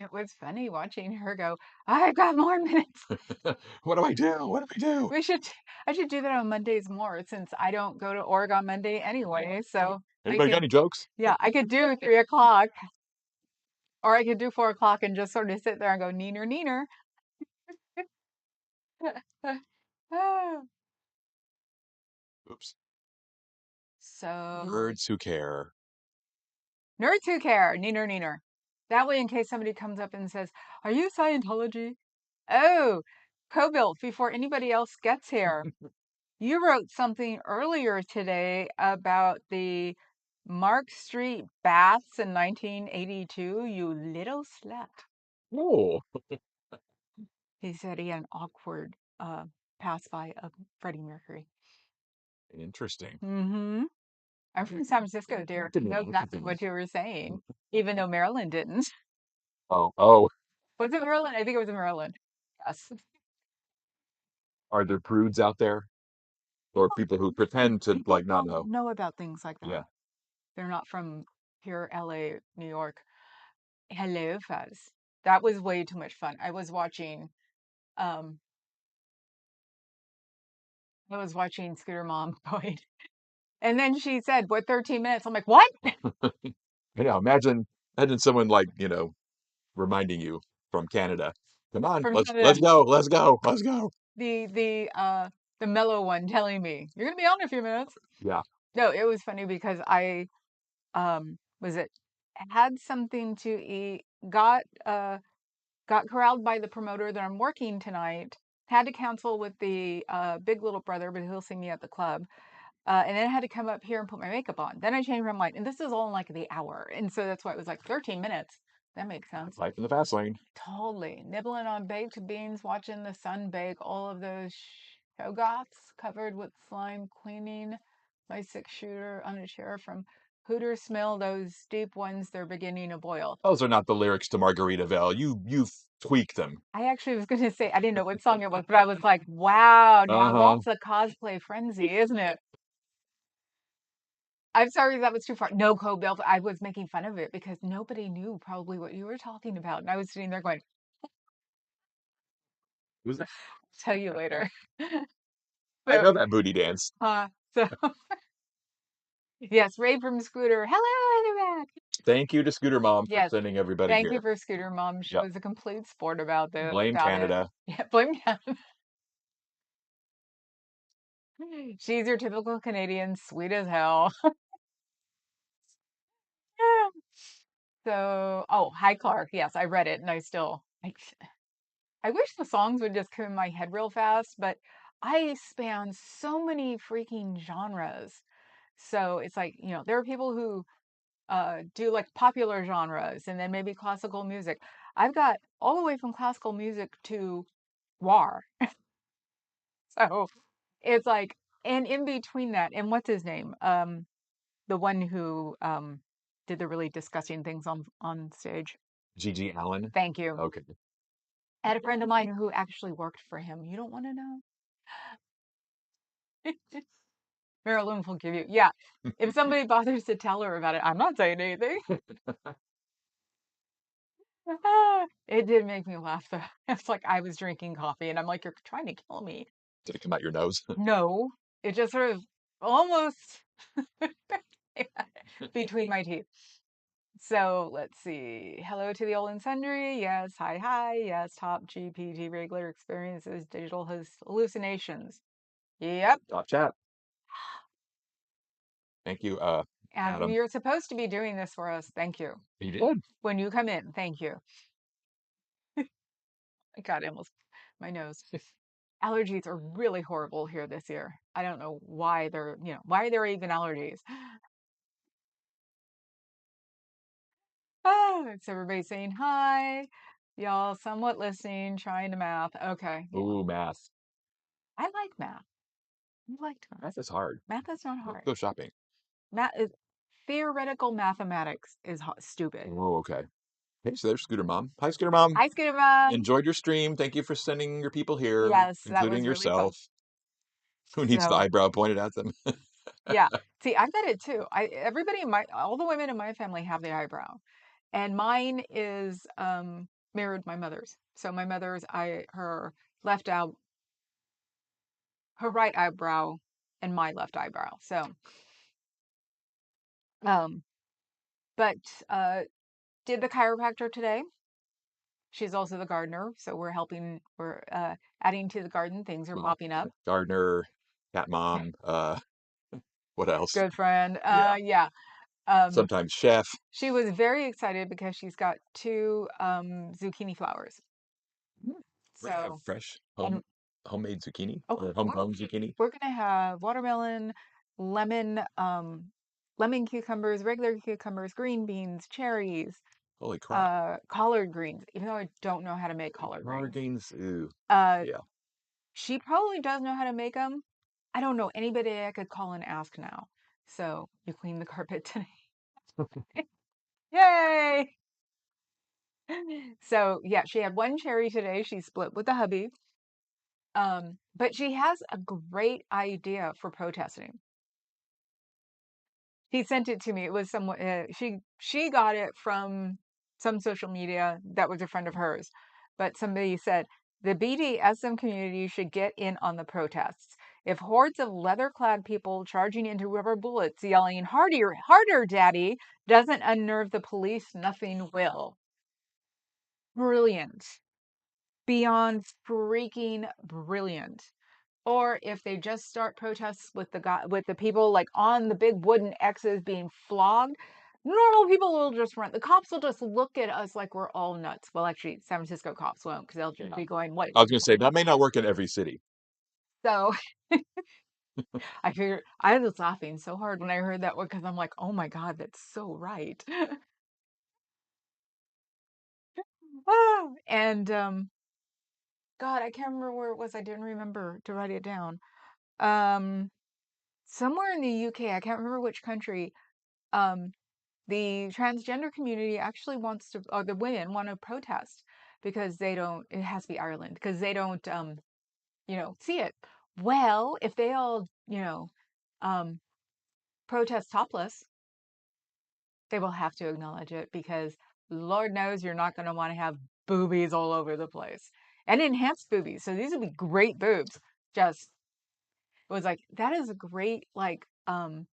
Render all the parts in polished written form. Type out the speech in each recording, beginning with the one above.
It was funny watching her go, I've got more minutes. What do I do? What do I do? We should, I should do that on Mondays more since I don't go to Oregon Monday anyway. So I Anybody got could, any jokes? yeah, I could do 3 o'clock or I could do 4 o'clock and just sort of sit there and go, Neener, Neener. Oops. So, Nerds who care. nerds who care, Neener, Neener. That way, in case somebody comes up and says, are you Scientology? Oh, co-built before anybody else gets here. You wrote something earlier today about the Mark Street baths in 1982. You little slut. Oh, He said he had an awkward pass by of Freddie Mercury. interesting. Mm-hmm. I'm from San Francisco, dear. I know exactly what you were saying, even though Maryland didn't. Oh, Was it Maryland? I think it was in Maryland. Yes. are there prudes out there or people who pretend to People like not don't know? know about things like that. Yeah. They're not from here, LA, New York. Hello, Fuzz. That was way too much fun. Um I was watching Scooter Mom going. And then she said, what, 13 minutes? I'm like, what? Yeah, imagine someone like, reminding you from Canada. Come on, From let's Canada. go, let's go, let's go. The mellow one telling me, you're gonna be on in a few minutes. Yeah. No, it was funny because I was it had something to eat, got corralled by the promoter that I'm working tonight, had to cancel with the big little brother, but he'll see me at the club. And then I had to come up here and put my makeup on. Then I changed my mind. And this is all in like the hour. And so that's why it was like 13 minutes. That makes sense. Life in the fast lane. Totally. Nibbling on baked beans, watching the sun bake all of those shogots covered with slime, cleaning my 6-shooter on a chair from Hooters. Smell those deep ones, they're beginning to boil. Those are not the lyrics to Margaritaville. You've tweaked them. I actually was going to say, I didn't know what song it was, but I was like, wow, now Uh-huh. that's a cosplay frenzy, isn't it? I'm sorry that was too far. No, Cobell. I was making fun of it because nobody knew probably what you were talking about. And I was sitting there going, Who's that? tell you later. I So, know that booty dance. so yes, Ray from Scooter. Hello, Heather back. Thank you to Scooter Mom for Yes, sending everybody thank you here. for Scooter Mom. She Yep. was a complete sport about Blame it. Canada. Yeah, blame Canada. She's your typical Canadian, sweet as hell. So, oh, hi, Clark. Yes, I read it and I wish the songs would just come in my head real fast, but I span so many freaking genres. So it's like, there are people who do like popular genres and then maybe classical music. I've got all the way from classical music to war. So it's like, and in between that, and what's his name? The one who did the really disgusting things on stage. Gigi Allen. Thank you. Okay. I had a friend of mine who actually worked for him. You don't want to know? Marilyn will give you. Yeah. If somebody bothers to tell her about it, I'm not saying anything. It did make me laugh though. It's like I was drinking coffee and I'm like, you're trying to kill me. Did it come out your nose? No, it just sort of almost between my teeth. So let's see. Hello to the old and sundry. Yes. Hi, hi. Yes. Top GPT regular experiences, digital hallucinations. Yep. Top chat. Thank you, And Adam. you're supposed to be doing this for us. Thank you. He did. When you come in, thank you. God, almost my nose. Allergies are really horrible here this year. I don't know why why there are even allergies. It's everybody saying hi. Y'all somewhat listening, trying to math. Okay. Yeah. Ooh, math. I like math. I liked math. Math is hard. Math is not hard. Go shopping. Math is theoretical mathematics is stupid. Oh, okay. Hey, so there's Scooter Mom. Hi, Scooter Mom. Hi, Scooter Mom. Enjoyed your stream. Thank you for sending your people here, Yes, that including was really fun. yourself. Who needs the So eyebrow pointed at them? yeah. See, I've got it too. Everybody in all the women in my family have the eyebrow. And mine is mirrored my mother's. So my mother's, her left eye, her right eyebrow, and my left eyebrow. So, um, but did the chiropractor today. She's also the gardener, so we're helping. We're adding to the garden. Things are Well, popping up. gardener, cat mom, what else? Good friend. Yeah. Yeah. Um, Sometimes chef. she was very excited because she's got two zucchini flowers. We're gonna have So, fresh and homemade zucchini oh, or homegrown zucchini. we're gonna have watermelon, lemon, lemon cucumbers, regular cucumbers, green beans, cherries, Holy crap. collard greens. Even though I don't know how to make collard Collard greens, greens. Ooh. uh, Yeah. she probably does know how to make them. I don't know anybody I could call and ask now. So you clean the carpet today. Yay! So yeah, she had one cherry today. She split with the hubby. But she has a great idea for protesting. He sent it to me. It was someone she got it from some social media that was a friend of hers. But somebody said the BDSM community should get in on the protests. If hordes of leather-clad people charging into rubber bullets yelling harder, harder, daddy doesn't unnerve the police, nothing will. Brilliant. Beyond freaking brilliant. Or if they just start protests with the guy with the people like on the big wooden X's being flogged, normal people will just run. The cops will just look at us like we're all nuts. Well, actually, San Francisco cops won't because they'll just Yeah. be going, "What?" I was gonna say that may not work in every city. So I figured I was laughing so hard when I heard that one because I'm like, "Oh my God, that's so right." And God, I can't remember where it was. I didn't remember to write it down. Um, Somewhere in the UK, I can't remember which country. Um, the transgender community actually wants to, or the women want to protest because they don't, it has to be Ireland, because they don't, see it. Well, if they all, um, protest topless, they will have to acknowledge it because Lord knows you're not going to want to have boobies all over the place and enhanced boobies. So these would be great boobs. Just, it was like, that is a great, like, oh,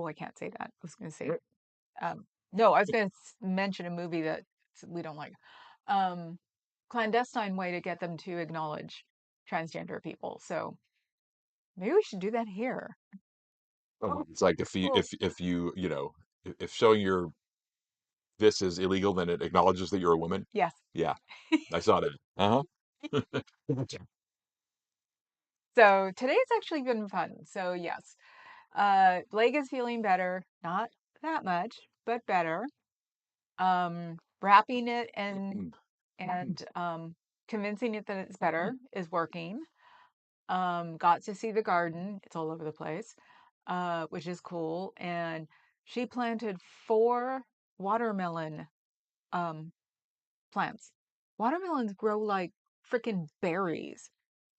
I can't say that. I was going to say no, I was going to mention a movie that we don't like. Um, Clandestine way to get them to acknowledge transgender people. So maybe we should do that here. It's like Cool. if you if showing your this is illegal, then it acknowledges that you're a woman. Yes. Yeah, I saw that. Uh-huh. So today's actually been fun. So yes, Blake is feeling better. Not that much, but better. Wrapping it and convincing it that it's better is working. Got to see the garden. It's all over the place, which is cool. And she planted four watermelon um, plants. Watermelons grow like freaking berries.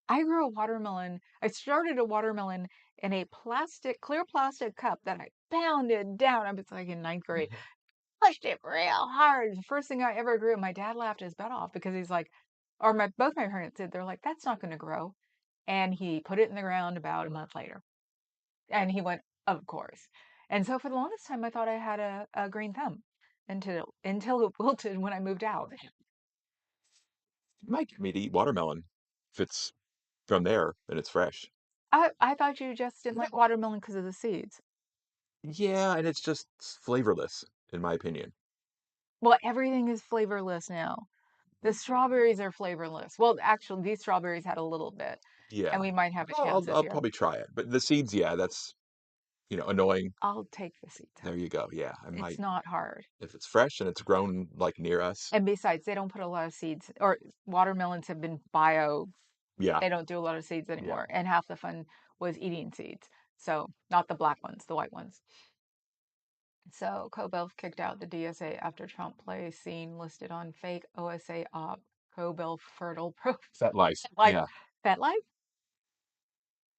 I grew a watermelon. I started a watermelon in a clear plastic cup that I pounded down. I was like in ninth grade. Pushed it real hard. The first thing I ever grew. My dad laughed his butt off because he's like, or both my parents said, they're like, that's not going to grow. And he put it in the ground about a month later. And he went, of course. And so for the longest time, I thought I had a green thumb until it wilted when I moved out. You might get me to eat watermelon if it's from there and it's fresh. I thought you just didn't like watermelon because of the seeds. Yeah, and it's just flavorless, in my opinion. Well, everything is flavorless now. The strawberries are flavorless. Well, actually, these strawberries had a little bit, and Yeah, we might have a I'll, chance I'll this I'll year. probably try it, but the seeds, yeah, that's annoying. I'll take the seeds There out. you go. Yeah, I It's might not hard. if it's fresh and it's grown like near us. And besides, they don't put a lot of seeds, or watermelons have been bio. Yeah, They don't do a lot of seeds yeah. anymore. And half the fun was eating seeds. So, not the black ones, the white ones. So, Cobell kicked out the DSA after Trump scene listed on fake OSA op. Cobell fertile pro Set life. life. Yeah. Fat life?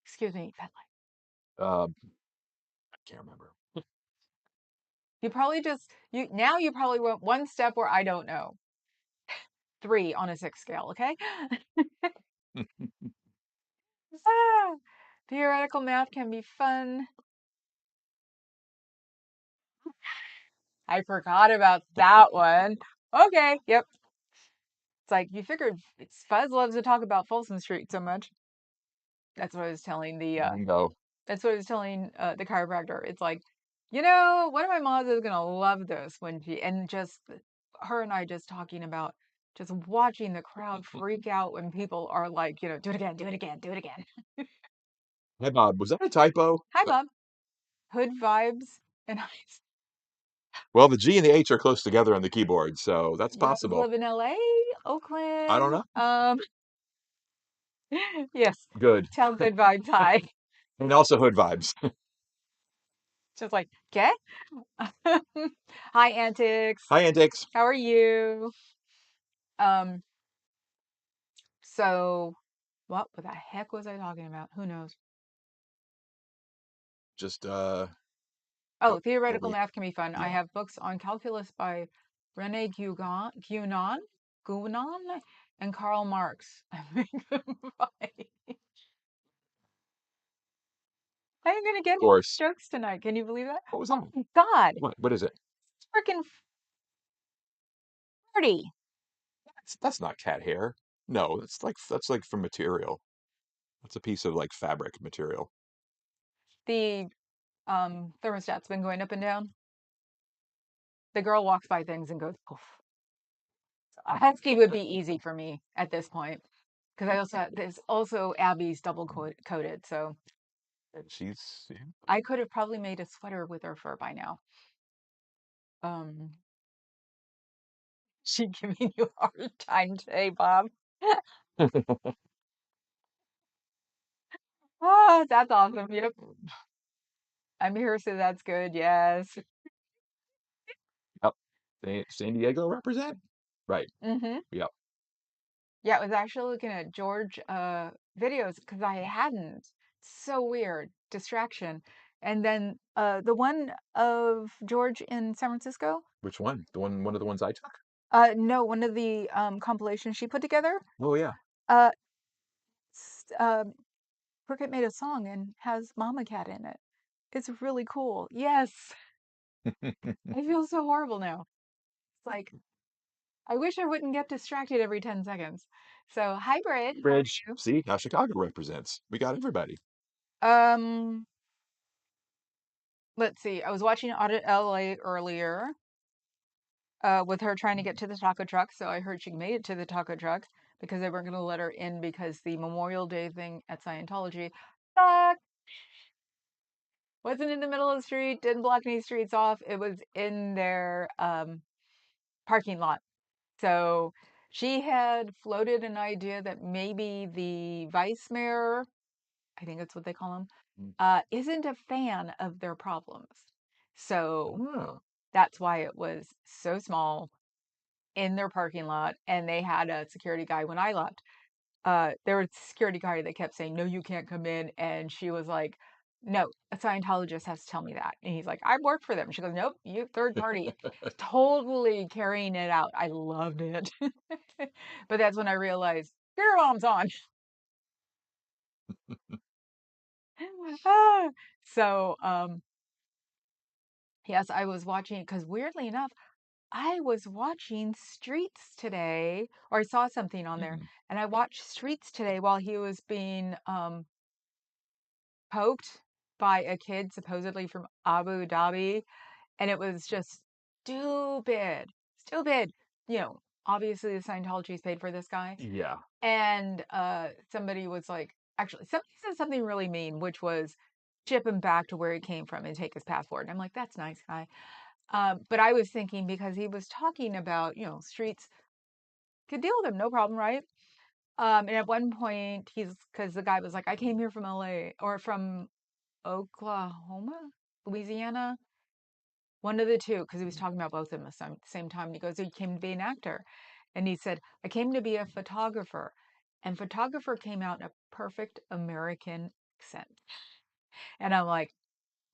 Excuse me, fat life. I can't remember. You probably just you probably went one step where I don't know. 3 on a 6 scale, okay? Ah, theoretical math can be fun. I forgot about that one. Okay, yep. It's like you figured Fuzz loves to talk about Folsom Street so much. That's what I was telling Bingo. that's what I was telling the chiropractor. It's like, one of my moms is gonna love this when and just her and I just talking about just watching the crowd freak out when people are like, do it again, do it again, do it again. Hey, Bob, was that a typo? Hi, Bob. Hood vibes and I, Well, the G and the H are close together on the keyboard, so that's you possible. live in LA, I don't Oakland. know. Yes, Good. tell good vibes hi. And also hood vibes. Just like, okay. Hi, Antics. Hi, Antics. How are you? Um, so what the heck was I talking about? Who knows? Just Oh, go theoretical away. math can be fun. I Yeah. have books on calculus by Rene Guénon, and Karl Marx. I think them fine. I'm gonna get Of course. jokes tonight. Can you believe that? What was Oh that? my God, What is it? it's freaking 40. That's not cat hair. No, that's like from material. That's a piece of like fabric material. The thermostat's been going up and down. The girl walks by things and goes, poof. A husky would be easy for me at this point because there's also Abby's double Mm. coated, so And she's yeah. I could have probably made a sweater with her fur by now. Um, she giving you a hard time today, Bob. Oh, that's awesome. Yep, I'm here, so that's good. Yes. Yep. San Diego represent? Right. Mm-hmm. Yep. Yeah, I was actually looking at George videos because I hadn't. So weird. Distraction. And then the one of George in San Francisco. Which one? One of the ones I took? No, one of the compilations she put together. Oh yeah. Uh, Cricket made a song and has Mama Cat in it. It's really cool. Yes, I feel so horrible now. It's like I wish I wouldn't get distracted every 10 seconds. So, hybrid, how Bridge. are See how Chicago represents. We got everybody. you? Let's see. I was watching Audit LA earlier, with her trying to get to the taco truck. So I heard she made it to the taco truck because they weren't going to let her in because the Memorial Day thing at Scientology sucked. Wasn't in the middle of the street, didn't block any streets off. It was in their parking lot. So she had floated an idea that maybe the vice mayor, I think that's what they call him, Mm. isn't a fan of their problems. So Oh. that's why it was so small in their parking lot. And they had a security guy when I left. There was a security guard that kept saying, "No, you can't come in." And she was like, "No, a Scientologist has to tell me that." And he's like, "I work for them." She goes, "Nope, you third party." Totally carrying it out. I loved it. But that's when I realized your mom's on. Ah, so, yes, I was watching because weirdly enough, I was watching Streets today, or I saw something on there, Mm. and I watched Streets today while he was being poked by a kid supposedly from Abu Dhabi, and it was just stupid, stupid. Obviously the Scientology is paid for this guy, Yeah. and somebody was like, actually, somebody said something really mean, which was ship him back to where he came from and take his passport. And I'm like, that's nice, guy. But I was thinking because he was talking about, streets could deal with him, no problem, right? And at one point, because the guy was like, I came here from LA or from Oklahoma, Louisiana, one of the two, because he was talking about both of them at the same time. And he goes, he came to be an actor. And he said, I came to be a photographer. And photographer came out in a perfect American accent. And I'm like,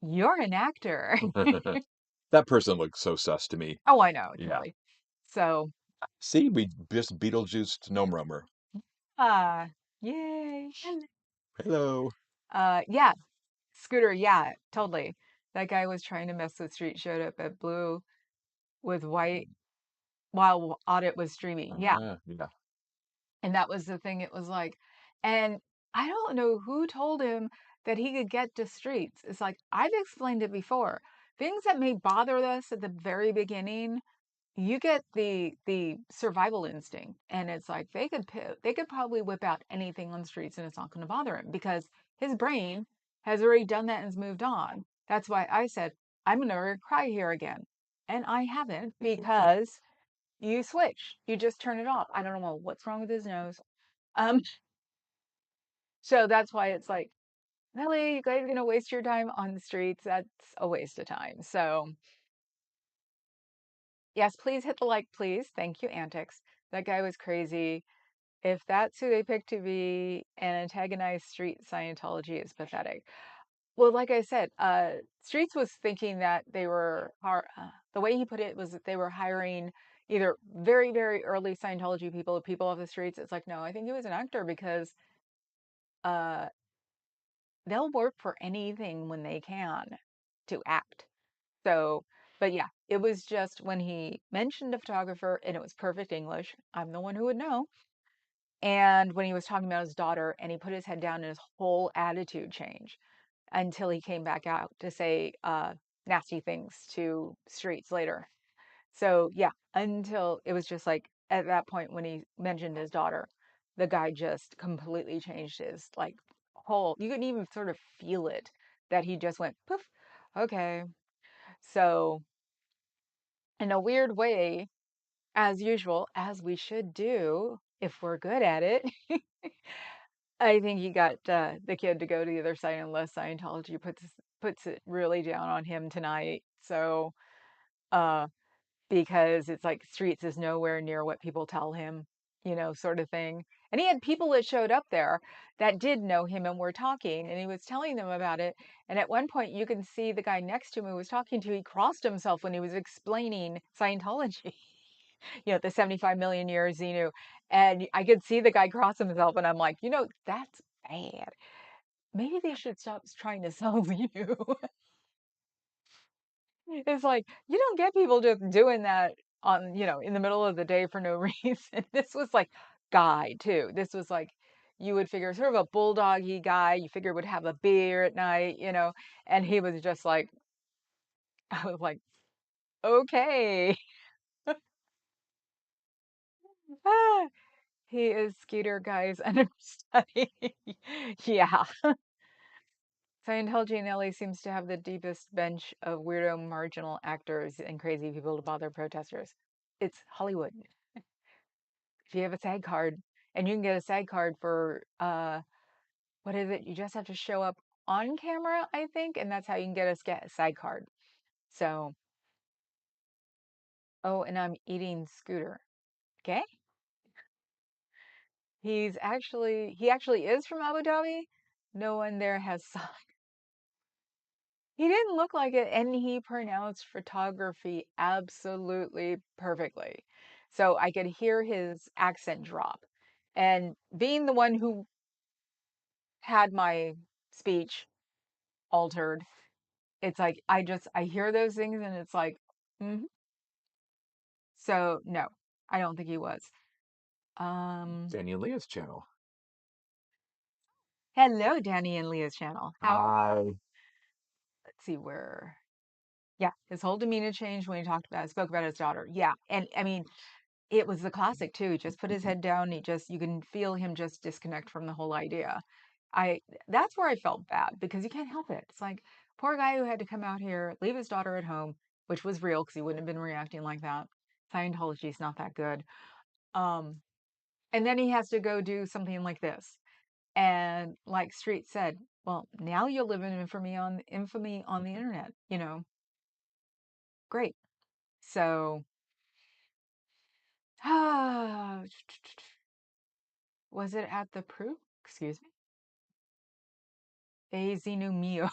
you're an actor. That person looks so sus to me. Oh, I know, Yeah. totally. So, See, we just Beetlejuiced Gnome Roamer. ah, yay. Hello. Yeah, Scooter, yeah, totally. That guy was trying to mess with Street, showed up at blue with white while Audit was streaming. Yeah. Yeah. And that was the thing. It was like, and I don't know who told him that he could get to Streets. It's like, I've explained it before. Things that may bother us at the very beginning, you get the survival instinct, and it's like they could probably whip out anything on Streets and it's not going to bother him because his brain has already done that and has moved on. That's why I said I'm never cry here again, and I haven't because you switch, you just turn it off. I don't know what's wrong with his nose. um so that's why it's like, really, you guys are gonna waste your time on the streets? That's a waste of time. So yes, please hit the like, please. Thank you, Antics. That guy was crazy. If that's who they picked to be and antagonize street Scientology, it's pathetic. Well, like I said, Streets was thinking that they were, the way he put it was that they were hiring either very, very early Scientology people, people off the streets. It's like, no, I think he was an actor because uh, they'll work for anything when they can to act. So, but yeah, it was just when he mentioned a photographer and it was perfect English. I'm the one who would know. And when he was talking about his daughter and he put his head down and his whole attitude changed until he came back out to say nasty things to Streets later. So yeah, until it was just like at that point when he mentioned his daughter, the guy just completely changed his like whole, you can even sort of feel it that he just went poof, okay. So in a weird way, as usual, as we should do if we're good at it, I think he got the kid to go to the other side unless Scientology puts it really down on him tonight. So uh because it's like Streets is nowhere near what people tell him, sort of thing. And he had people that showed up there that did know him and were talking, and he was telling them about it. And at one point, you can see the guy next to him who was talking to, he crossed himself when he was explaining Scientology, the 75 million years he knew. And I could see the guy cross himself, and I'm like, that's bad. Maybe they should stop trying to sell you. It's like, you don't get people just doing that on, in the middle of the day for no reason. This was like guy too. This was like you would figure sort of a bulldoggy guy. You figure would have a beer at night, and he was just like, I was like, okay. Ah, he is Skeeter guy's understudy. Yeah. Scientology in LA seems to have the deepest bench of weirdo marginal actors and crazy people to bother protesters. It's Hollywood. If you have a SAG card, and you can get a SAG card for what is it? You just have to show up on camera, I think, and that's how you can get a SAG card. So, oh, and I'm eating Scooter. Okay? He actually is from Abu Dhabi. No one there has saw. He didn't look like it, and he pronounced photography absolutely perfectly. So I could hear his accent drop. And being the one who had my speech altered, it's like I hear those things and it's like, mhm. So no, I don't think he was. Um, Danny and Leah's channel. Hello, Danny and Leah's channel. Hi. Let's see where. Yeah, his whole demeanor changed when he spoke about his daughter. Yeah, and I mean, it was the classic too. He just put his head down. You can feel him just disconnect from the whole idea. I That's where I felt bad because you can't help it. It's like poor guy who had to come out here, leave his daughter at home, which was real because he wouldn't have been reacting like that. Scientology's not that good. Um, and then he has to go do something like this. And like Street said, well, now you'll live in infamy on the internet. Great. So, was it at the proof? Excuse me. Easy no mio.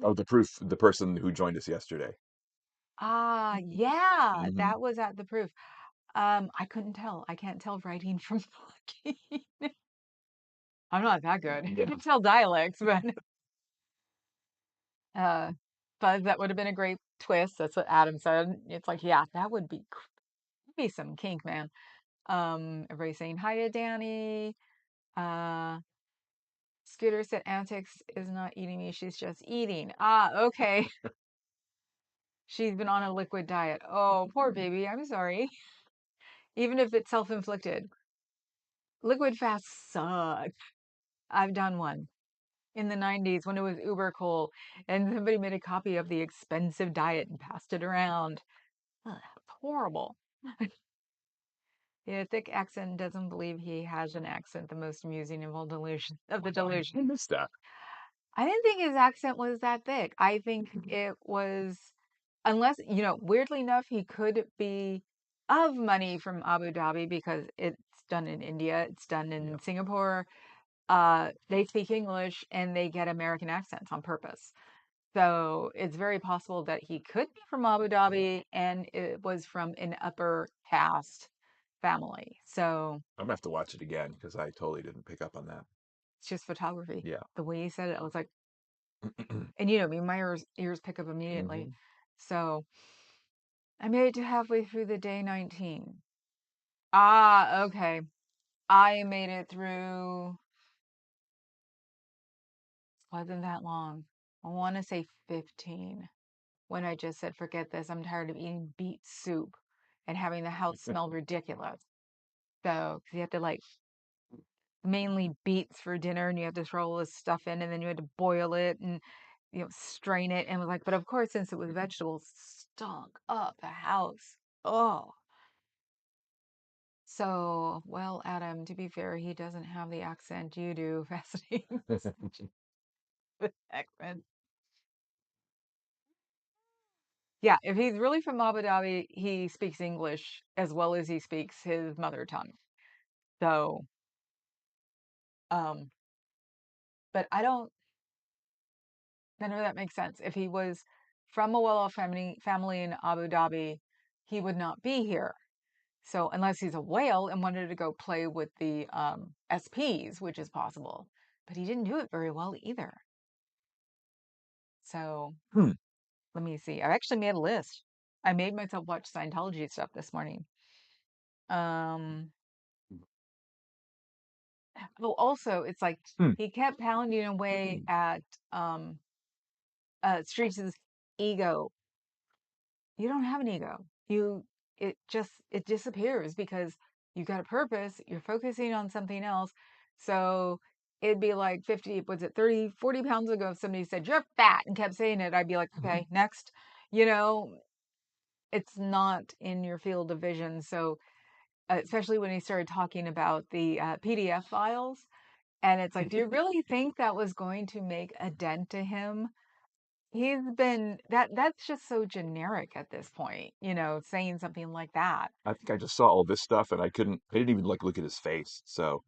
Oh, the proof, the person who joined us yesterday. Ah, yeah, Hmm. that was at the proof. I couldn't tell. I can't tell writing from talking. I'm not that good. I Yeah. can tell dialects, uh, but that would have been a great twist. That's what Adam said. It's like, yeah, that would be some kink, man. Everybody saying hi to Danny. Uh, Scooter said Antics is not eating me. She's just eating. Ah, okay. She's been on a liquid diet. Oh, poor baby. I'm sorry. Even if it's self-inflicted. Liquid fasts suck. I've done one in the 90s when it was uber cool and somebody made a copy of the expensive diet and passed it around. Ugh, it's horrible. Yeah, thick accent doesn't believe he has an accent, the most amusing of all delusion of the I delusion. missed that. I didn't think his accent was that thick. I think it was, unless, weirdly enough, he could be of money from Abu Dhabi because it's done in India, it's done Yeah, in Singapore. They speak English and they get American accents on purpose. So it's very possible that he could be from Abu Dhabi and it was from an upper caste family. So I'm gonna have to watch it again because I totally didn't pick up on that. it's just photography. Yeah. The way he said it, I was like, and me, my ears pick up immediately. Hmm. So I made it to halfway through the day 19. Ah, okay. I made it through, wasn't that long. I want to say 15 when I just said, forget this. I'm tired of eating beet soup and having the house smell ridiculous. So, 'cause you have to like mainly beets for dinner and you have to throw all this stuff in and then you had to boil it and strain it and was like, but of course, since it was vegetables, stunk up the house. Oh. So, well, Adam, to be fair, he doesn't have the accent you do. Fascinating accent. Yeah, if he's really from Abu Dhabi, he speaks English as well as he speaks his mother tongue. So, um, but none of that makes sense. If he was from a well-off family in Abu Dhabi, he would not be here. So, unless he's a whale and wanted to go play with the SPs, which is possible, but he didn't do it very well either. So, Hmm. let me see. I actually made a list. I made myself watch Scientology stuff this morning. Um, well, also, it's like Hmm. he kept pounding away at um Streets' ego. You don't have an ego. It disappears because you got a purpose, you're focusing on something else. So it'd be like 50, was it 30, 40 pounds ago, if somebody said, you're fat and kept saying it, I'd be like, okay, next. You know, it's not in your field of vision. So especially when he started talking about the PDF files. And it's like, do you really think that was going to make a dent to him? He's been that's just so generic at this point, saying something like that. I think I just saw all this stuff and I didn't even like look at his face. So,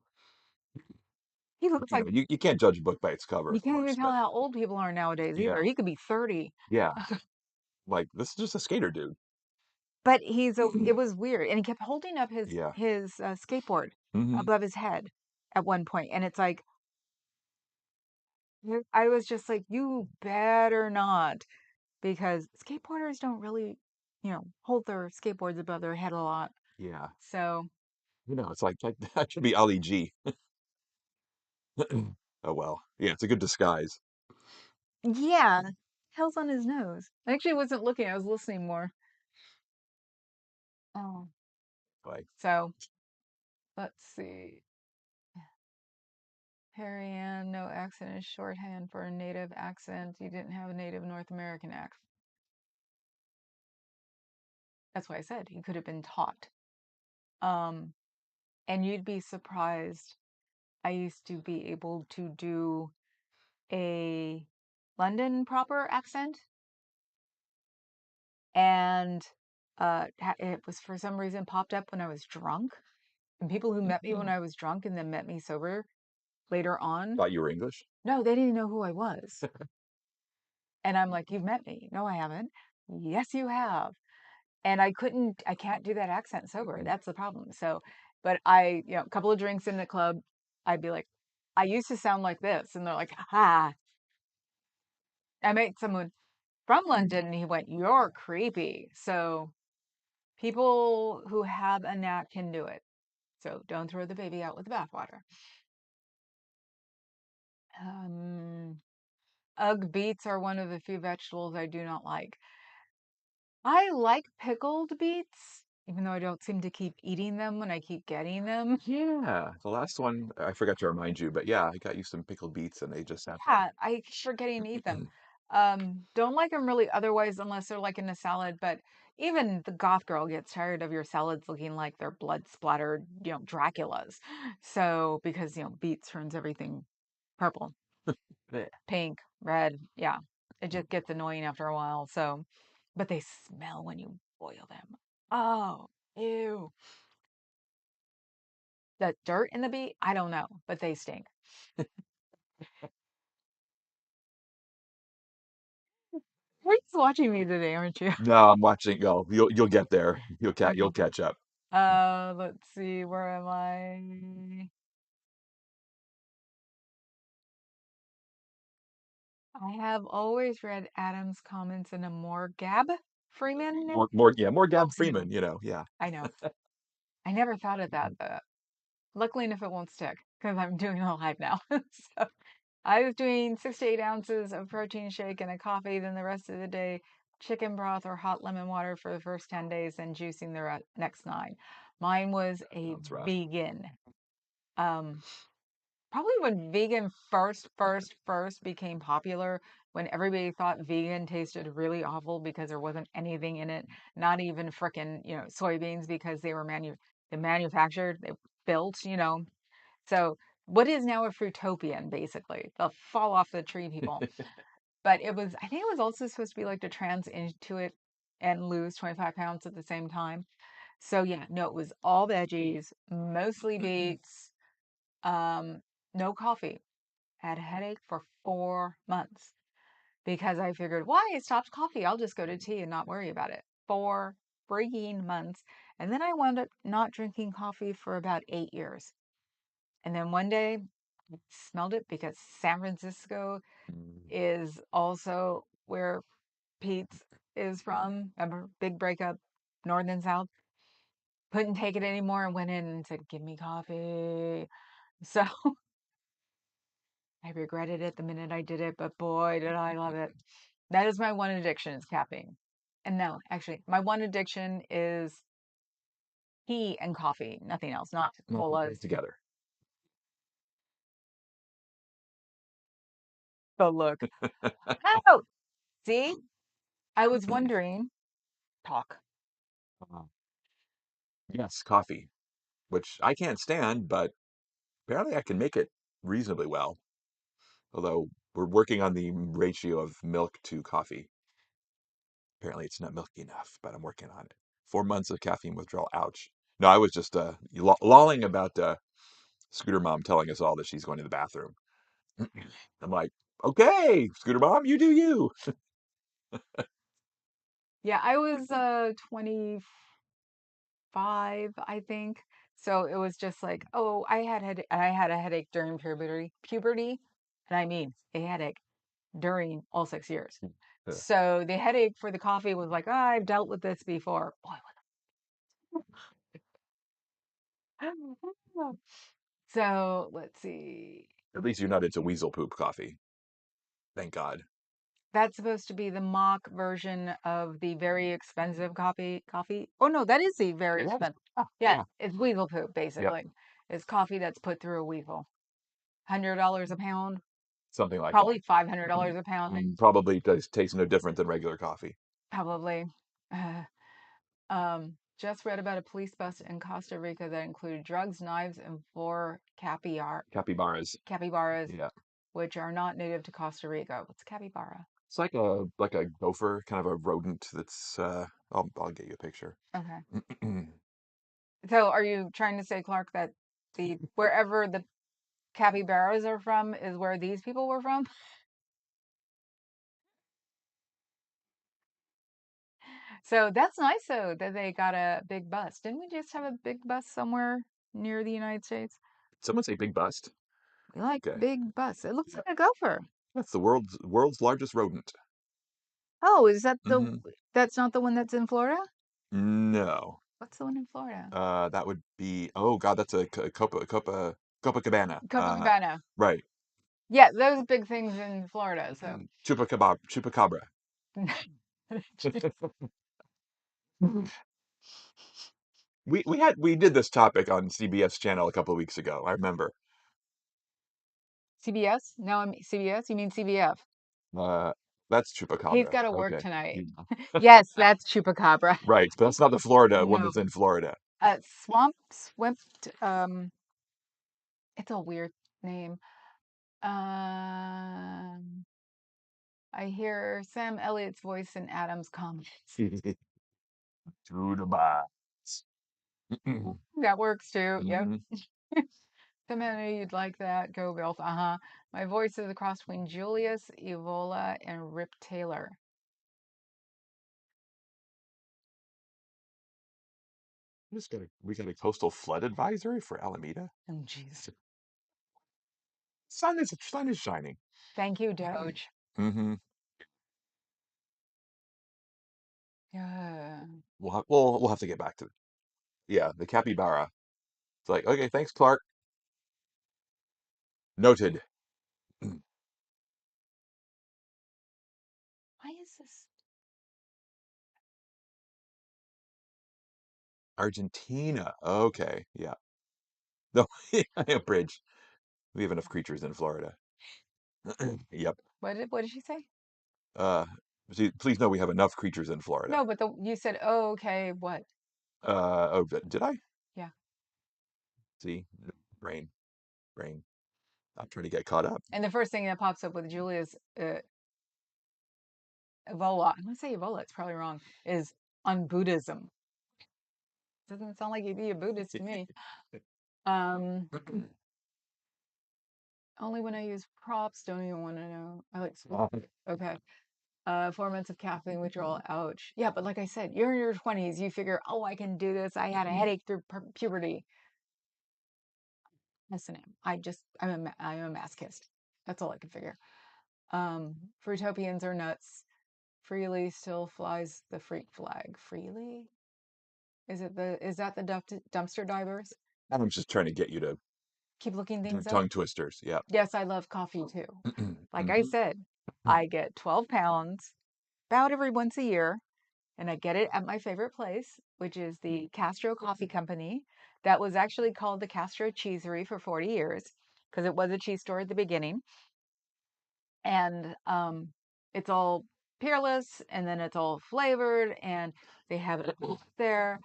He looks like you can't judge a book by its cover, you of can't even course, tell but how old people are nowadays either. yeah, He could be 30. yeah. Like this is just a skater dude. But it was weird. And he kept holding up Yeah. his skateboard Hmm. above his head at one point. And it's like I was just like, you better not, because skateboarders don't really, hold their skateboards above their head a lot. Yeah. So, It's like that should be Ali G. Oh well. Yeah, it's a good disguise. yeah, hell's on his nose. I actually wasn't looking, I was listening more. Oh, Like, so let's see. Harry Ann, no accent is shorthand for a native accent. You didn't have a native North American accent. That's why I said he could have been taught. Um, and you'd be surprised. I used to be able to do a London proper accent, and it was for some reason popped up when I was drunk. And people who met me when I was drunk and then met me sober later on, thought you were English. no, they didn't know who I was. And I'm like, "You've met me." "No, I haven't." "Yes, you have." And I can't do that accent sober. That's the problem. So, but a couple of drinks in the club, I'd be like, "I used to sound like this." And they're like, "Ah." I met someone from London and he went, "You're creepy." So people who have a knack can do it. So don't throw the baby out with the bathwater. Um, Ugg beets are one of the few vegetables I do not like. I like pickled beets, even though I don't seem to keep eating them when I keep getting them. Yeah, the last one I forgot to remind you, but yeah, I got you some pickled beets, and they just have Yeah, I keep forgetting to eat them. Don't like them really otherwise unless they're like in a salad, but even the goth girl gets tired of your salads looking like they're blood splattered, Draculas. So because, beets turns everything purple, bleh, pink, red. Yeah. It just gets annoying after a while. So, but they smell when you boil them. Oh, ew. The dirt in the beet, I don't know, but they stink. You're just watching me today, aren't you? No, I'm watching. You'll get there. You'll catch up. Let's see, where am I? I have always read Adam's comments in a more Gab Freeman. More Gab Hmm. Freeman. Yeah. I know. I never thought of that, but luckily enough it won't stick because I'm doing a live now. So I was doing 6 to 8 ounces of protein shake and a coffee, then the rest of the day chicken broth or hot lemon water for the first 10 days, and juicing the next 9. Mine was a Sounds rough. vegan. Um, Probably when vegan first became popular, when everybody thought vegan tasted really awful because there wasn't anything in it, not even frickin', soybeans because they manufactured, they built. So what is now a fruitopian, basically? They'll fall off the tree, people. But I think it was also supposed to be like to trans into it and lose 25 pounds at the same time. So yeah, no, it was all veggies, mostly beets, um, no coffee. Had a headache for 4 months because I figured, why? I stopped coffee. I'll just go to tea and not worry about it. 4 freaking months. And then I wound up not drinking coffee for about 8 years. And then one day I smelled it because San Francisco is also where Pete's is from. Remember, big breakup, North and South. Couldn't take it anymore and went in and said, give me coffee. So I regretted it the minute I did it, but boy, did I love it. That is my one addiction is caffeine. And no, actually, my one addiction is tea and coffee, nothing else, not Not put those colas. together. The look. Oh, see, I was wondering, talk. Uh, yes, coffee, which I can't stand, but apparently I can make it reasonably well. Although we're working on the ratio of milk to coffee. Apparently it's not milky enough, but I'm working on it. 4 months of caffeine withdrawal. Ouch. No, I was just lolling about Scooter Mom telling us all that she's going to the bathroom. I'm like, okay, Scooter Mom, you do you. Yeah, I was 25, I think. So it was just like, oh, I had a headache during puberty, and I mean a headache during all 6 years. So the headache for the coffee was like, oh, I've dealt with this before. Boy, what so let's see. At least you're not into weasel poop coffee. Thank God. That's supposed to be the mock version of the very expensive coffee. Oh no, that is the very It is. expensive. Oh, Yeah, yeah. it's weasel poop Yep. basically. It's coffee that's put through a weasel. $100 a pound, Something like that. probably $500 a pound, Probably does taste no different than regular coffee. probably. Just read about a police bust in Costa Rica that included drugs, knives, and 4 Capybaras. capybaras, Yeah. which are not native to Costa Rica. What's a capybara? It's like a gopher, kind of a rodent that's I'll get you a picture. Okay. So are you trying to say, Clark, that wherever the capybaras are from is where these people were from? So that's nice though that they got a big bus. Didn't we just have a big bus somewhere near the United States? Someone say big bust. We like Okay. big bus. It looks like a gopher. That's the world's largest rodent. Oh, is that Hmm. that's not the one that's in Florida? No. What's the one in Florida? That would be, oh God, that's a Copacabana. Copacabana. Right. Yeah, those big things in Florida. So Chupacabra. We did this topic on CBS channel a couple of weeks ago. I remember. CBS? No, I'm CBS. You mean CBF? Uh, that's He's Chupacabra. got to work Okay. tonight. Yeah. Yes, that's Chupacabra. Right, but that's not the Florida one No, that's in Florida. Swimp. It's a weird name. Um, I hear Sam Elliott's voice in Adam's comments. To the box. That works too. Yep. Mhm. Somehow you'd like that. Go Bills. Uh-huh. My voice is a cross between Julius Evola and Rip Taylor. We got a coastal flood advisory for Alameda. Oh, jeez. Sun is shining. Thank you, Doge. Mm-hmm. Yeah. We'll have to get back to it. Yeah, the capybara. It's like, okay, thanks, Clark. Noted. Why is this? Argentina. Okay, yeah. No, a bridge. We have enough creatures in Florida. Yep. What did she say? Uh, please know we have enough creatures in Florida. No, but you said, oh, okay, what? Oh, did I? Yeah. See, brain, brain. I'm trying to get caught up. And the first thing that pops up with Julia's Evola, I'm gonna say Evola, it's probably wrong, is on Buddhism. Doesn't sound like you'd be a Buddhist to me. Um, only when I use props, don't even want to know. I like okay. 4 months of caffeine withdrawal. Ouch. Yeah, but like I said, you're in your 20s. You figure, oh, I can do this. I had a headache through puberty. Listen, I'm a masochist. That's all I can figure. Fruitopians are nuts. Freely still flies the freak flag. Freely? Is that the dumpster divers? I'm just trying to get you to Keep looking do things up. tongue twisters. Yeah. Yes, I love coffee too. Like I Hmm. said, I get 12 pounds about every once a year, and I get it at my favorite place, which is the Castro Coffee Company. That was actually called the Castro Cheesery for 40 years because it was a cheese store at the beginning. And it's all peerless, and then it's all flavored, and they have it there.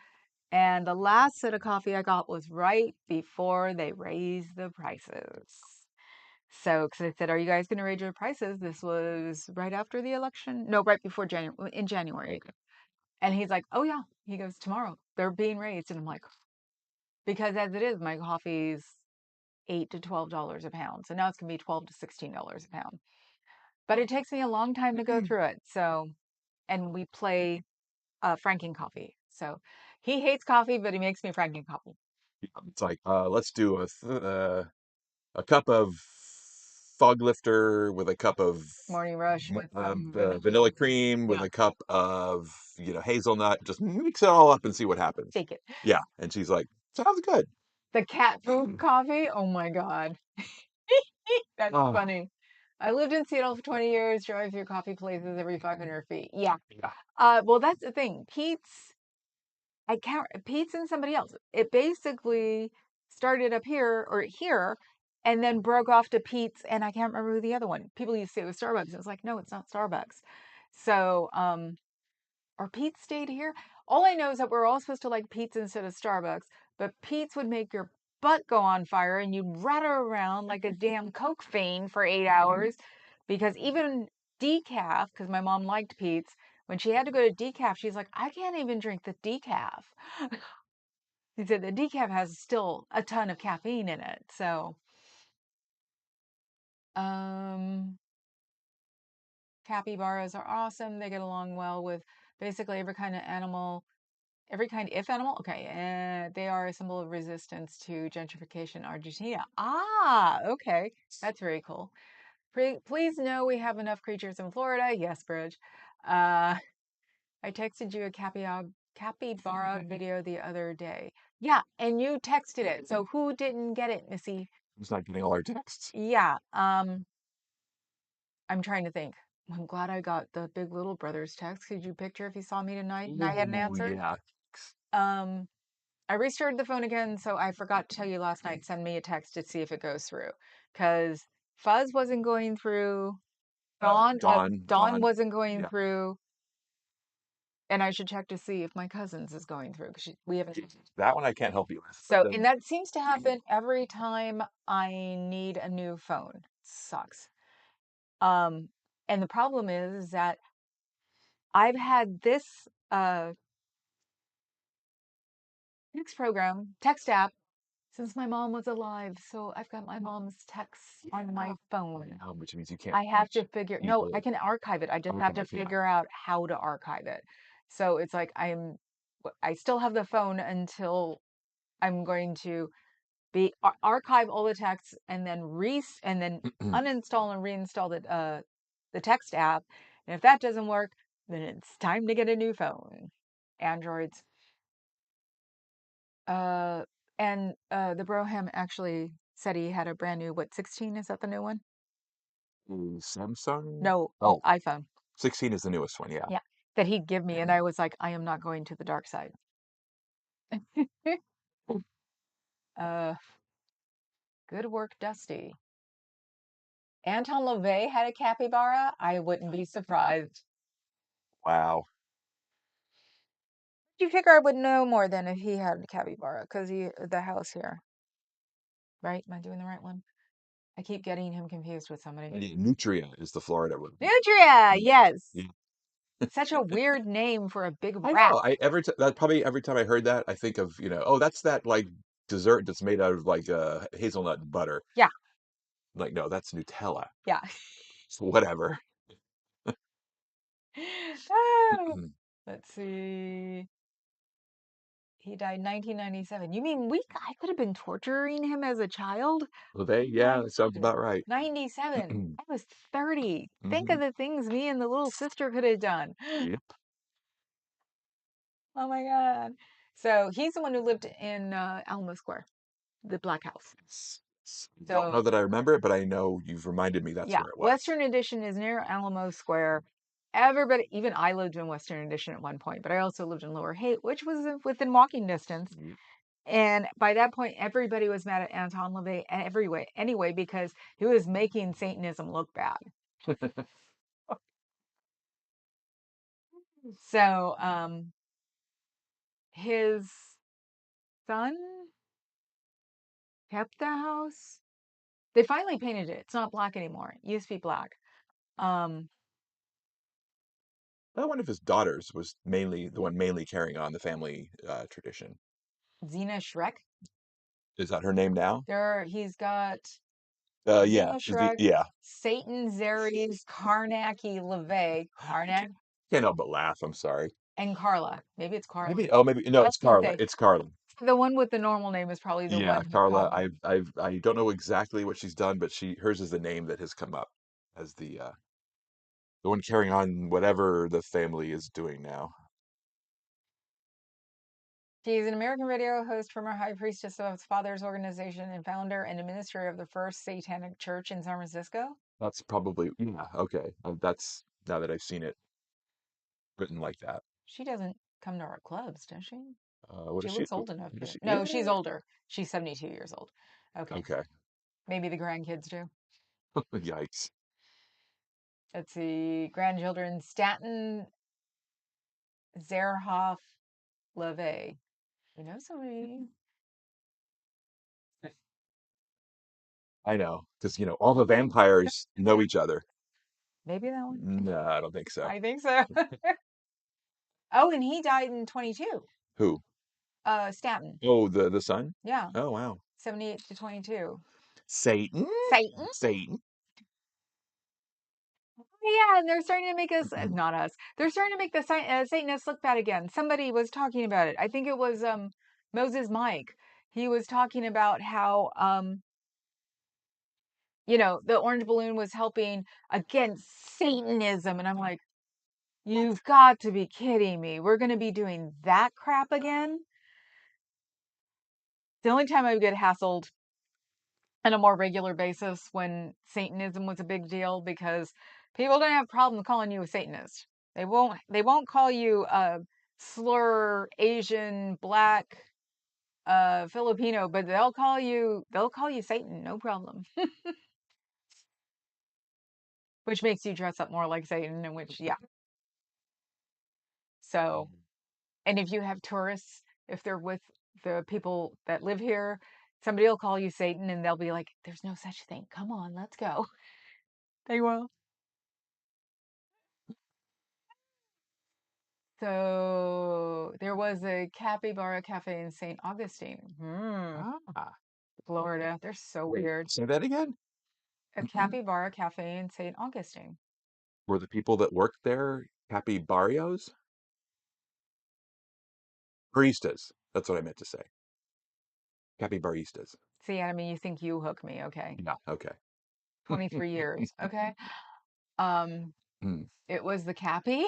And the last set of coffee I got was right before they raised the prices. So, because I said, "Are you guys going to raise your prices?" This was right after the election. No, right before January, in January. And he's like, "Oh yeah." He goes, "Tomorrow they're being raised." And I'm like, because as it is, my coffee's $8 to $12 a pound. So now it's gonna be $12 to $16 a pound. But it takes me a long time to go through it. So, and we play franking coffee. So he hates coffee, but he makes me franking coffee. It's like, let's do a cup of fog lifter with a cup of Morning rush with vanilla cream with yeah, a cup of hazelnut. Just mix it all up and see what happens. take it. Yeah, and she's like, sounds good. The cat food coffee. Oh my god, that's Oh, funny. I lived in Seattle for 20 years, drive through coffee places every 500 feet. Yeah. yeah. Well, that's the thing. Pete's and somebody else. It basically started up here or here and then broke off to Pete's and I can't remember who the other one. People used to say it was Starbucks. It was like, no, it's not Starbucks. So, or Pete's stayed here. All I know is that we're all supposed to like Pete's instead of Starbucks, but Pete's would make your butt go on fire and you'd rattle around like a damn Coke fiend for 8 hours because even decaf, because my mom liked Pete's, when she had to go to decaf, she's like, I can't even drink the decaf. He said the decaf has still a ton of caffeine in it. So, um, Capybaras are awesome. They get along well with basically every kind of animal, every kind, if animal, okay. They are a symbol of resistance to gentrification in Argentina. Ah, okay. That's very cool. Please know we have enough creatures in Florida. Yes, Bridge. Uh, I texted you a capybara video the other day. Yeah, and you texted it. So who didn't get it, Missy? Who's not getting all our texts? Yeah. I'm trying to think. I'm glad I got the Big Little Brothers text. Could you picture if he saw me tonight and I hadn't Oh answered? yeah. Um, I restarted the phone again, so I forgot to tell you last night. Send me a text to see if it goes through, because Fuzz wasn't going through. Dawn Dawn. wasn't going Yeah. through, and I should check to see if my cousin's is going through because we haven't. That one I can't help you with. But So, then and that seems to happen every time I need a new phone. Sucks. Um, and the problem is that I've had this text app since my mom was alive. So I've got my mom's texts on my phone. which means you can't I have to reach figure, no, I people. can archive it. I just have to Okay, yeah. figure out how to archive it. So it's like I still have the phone until I'm going to archive all the texts and then uninstall and reinstall the text app. And if that doesn't work, then it's time to get a new phone. Androids. Uh, the Broham actually said he had a brand new, what, 16? Is that the new one? Samsung? No, Oh, iPhone. 16 is the newest one, yeah. Yeah, that he'd give me, and I was like, I am not going to the dark side. uh, Good work, Dusty. Anton LaVey had a capybara. I wouldn't be surprised. Wow. You figure I would know more than if he had a capybara because the house here, right? Am I doing the right one? I keep getting him confused with somebody. Nutria is the Florida one. Nutria, yes. Yeah. Such a weird name for a big I rat. know. That probably every time I heard that, I think of, oh, that's that like dessert that's made out of like hazelnut butter. Yeah, Like, no, that's Nutella. yeah. So whatever. Ah, let's see. He died 1997. You mean I could have been torturing him as a child? LaVey, Oh yeah, my that sounds God. about right. 97. I was 30. Think Hmm. of the things me and the little sister could have done. Yep. Oh my God. So he's the one who lived in Alamo Square, the Black House. Don't know So that I remember it, but I know you've reminded me that's yeah, where it was. Western Addition is near Alamo Square. Everybody, even I lived in Western Addition at one point, but I also lived in Lower Haight, which was within walking distance. Yep. And by that point, everybody was mad at Anton LaVey anyway, because he was making Satanism look bad. So his son kept the house. They finally painted it. It's not black anymore. It used to be black. Um, One of his daughters was mainly the one mainly carrying on the family tradition. Xena Shrek. Is that her name now? He's got Yeah. Xena Shrek, Yeah. Satan Zeres, Karnaki LaVey, Karnak, Can't help but laugh. I'm sorry. and Carla. Maybe it's Carla. Maybe no, Let's it's just Carla. say It's Carla. the one with the normal name is probably the Yeah, one he Carla. called. I don't know exactly what she's done, but hers is the name that has come up as the one carrying on whatever the family is doing now. She's an American radio host, former high priestess of his father's organization, and founder and administrator of the First Satanic Church in San Francisco. That's probably yeah. Okay, that's now that I've seen it written like that. She doesn't come to our clubs, does she? What She is she? looks old enough What is to. she? No, she's Yeah. older. She's 72 years old. Okay. Okay. Maybe the grandkids do. Yikes. Let's see. Grandchildren Staten, Zerhoff, LaVey. You know somebody. I know, because all the vampires know each other. Maybe that one. No, I don't think so. I think so. Oh, and he died in 22. Who? Staten. Oh, the son? Yeah. Oh, wow. 78 to 22. Satan? Satan? Satan? Yeah, and they're starting to make us, not us, they're starting to make the Satanists look bad again. Somebody was talking about it. I think it was Moses Mike. He was talking about how the orange balloon was helping against Satanism. And I'm like, you've got to be kidding me. We're going to be doing that crap again? The only time I would get hassled on a more regular basis when Satanism was a big deal because people don't have problems calling you a Satanist. They won't call you a slur Asian, black, Filipino, but they'll call you Satan, no problem. Which makes you dress up more like Satan, and which, yeah. So, and if you have tourists, if they're with the people that live here, somebody will call you Satan and they'll be like, there's no such thing. Come on, let's go. They will. So there was a capybara cafe in St. Augustine. Ah, Florida. They're so wait, weird. say that again? A capybara cafe in St. Augustine. Were the people that worked there capybarios? Baristas. That's what I meant to say. Capybaristas. See, I mean, you think you hook me, okay? Yeah, okay. 23 years, okay? Um, Hmm. it was the cappy,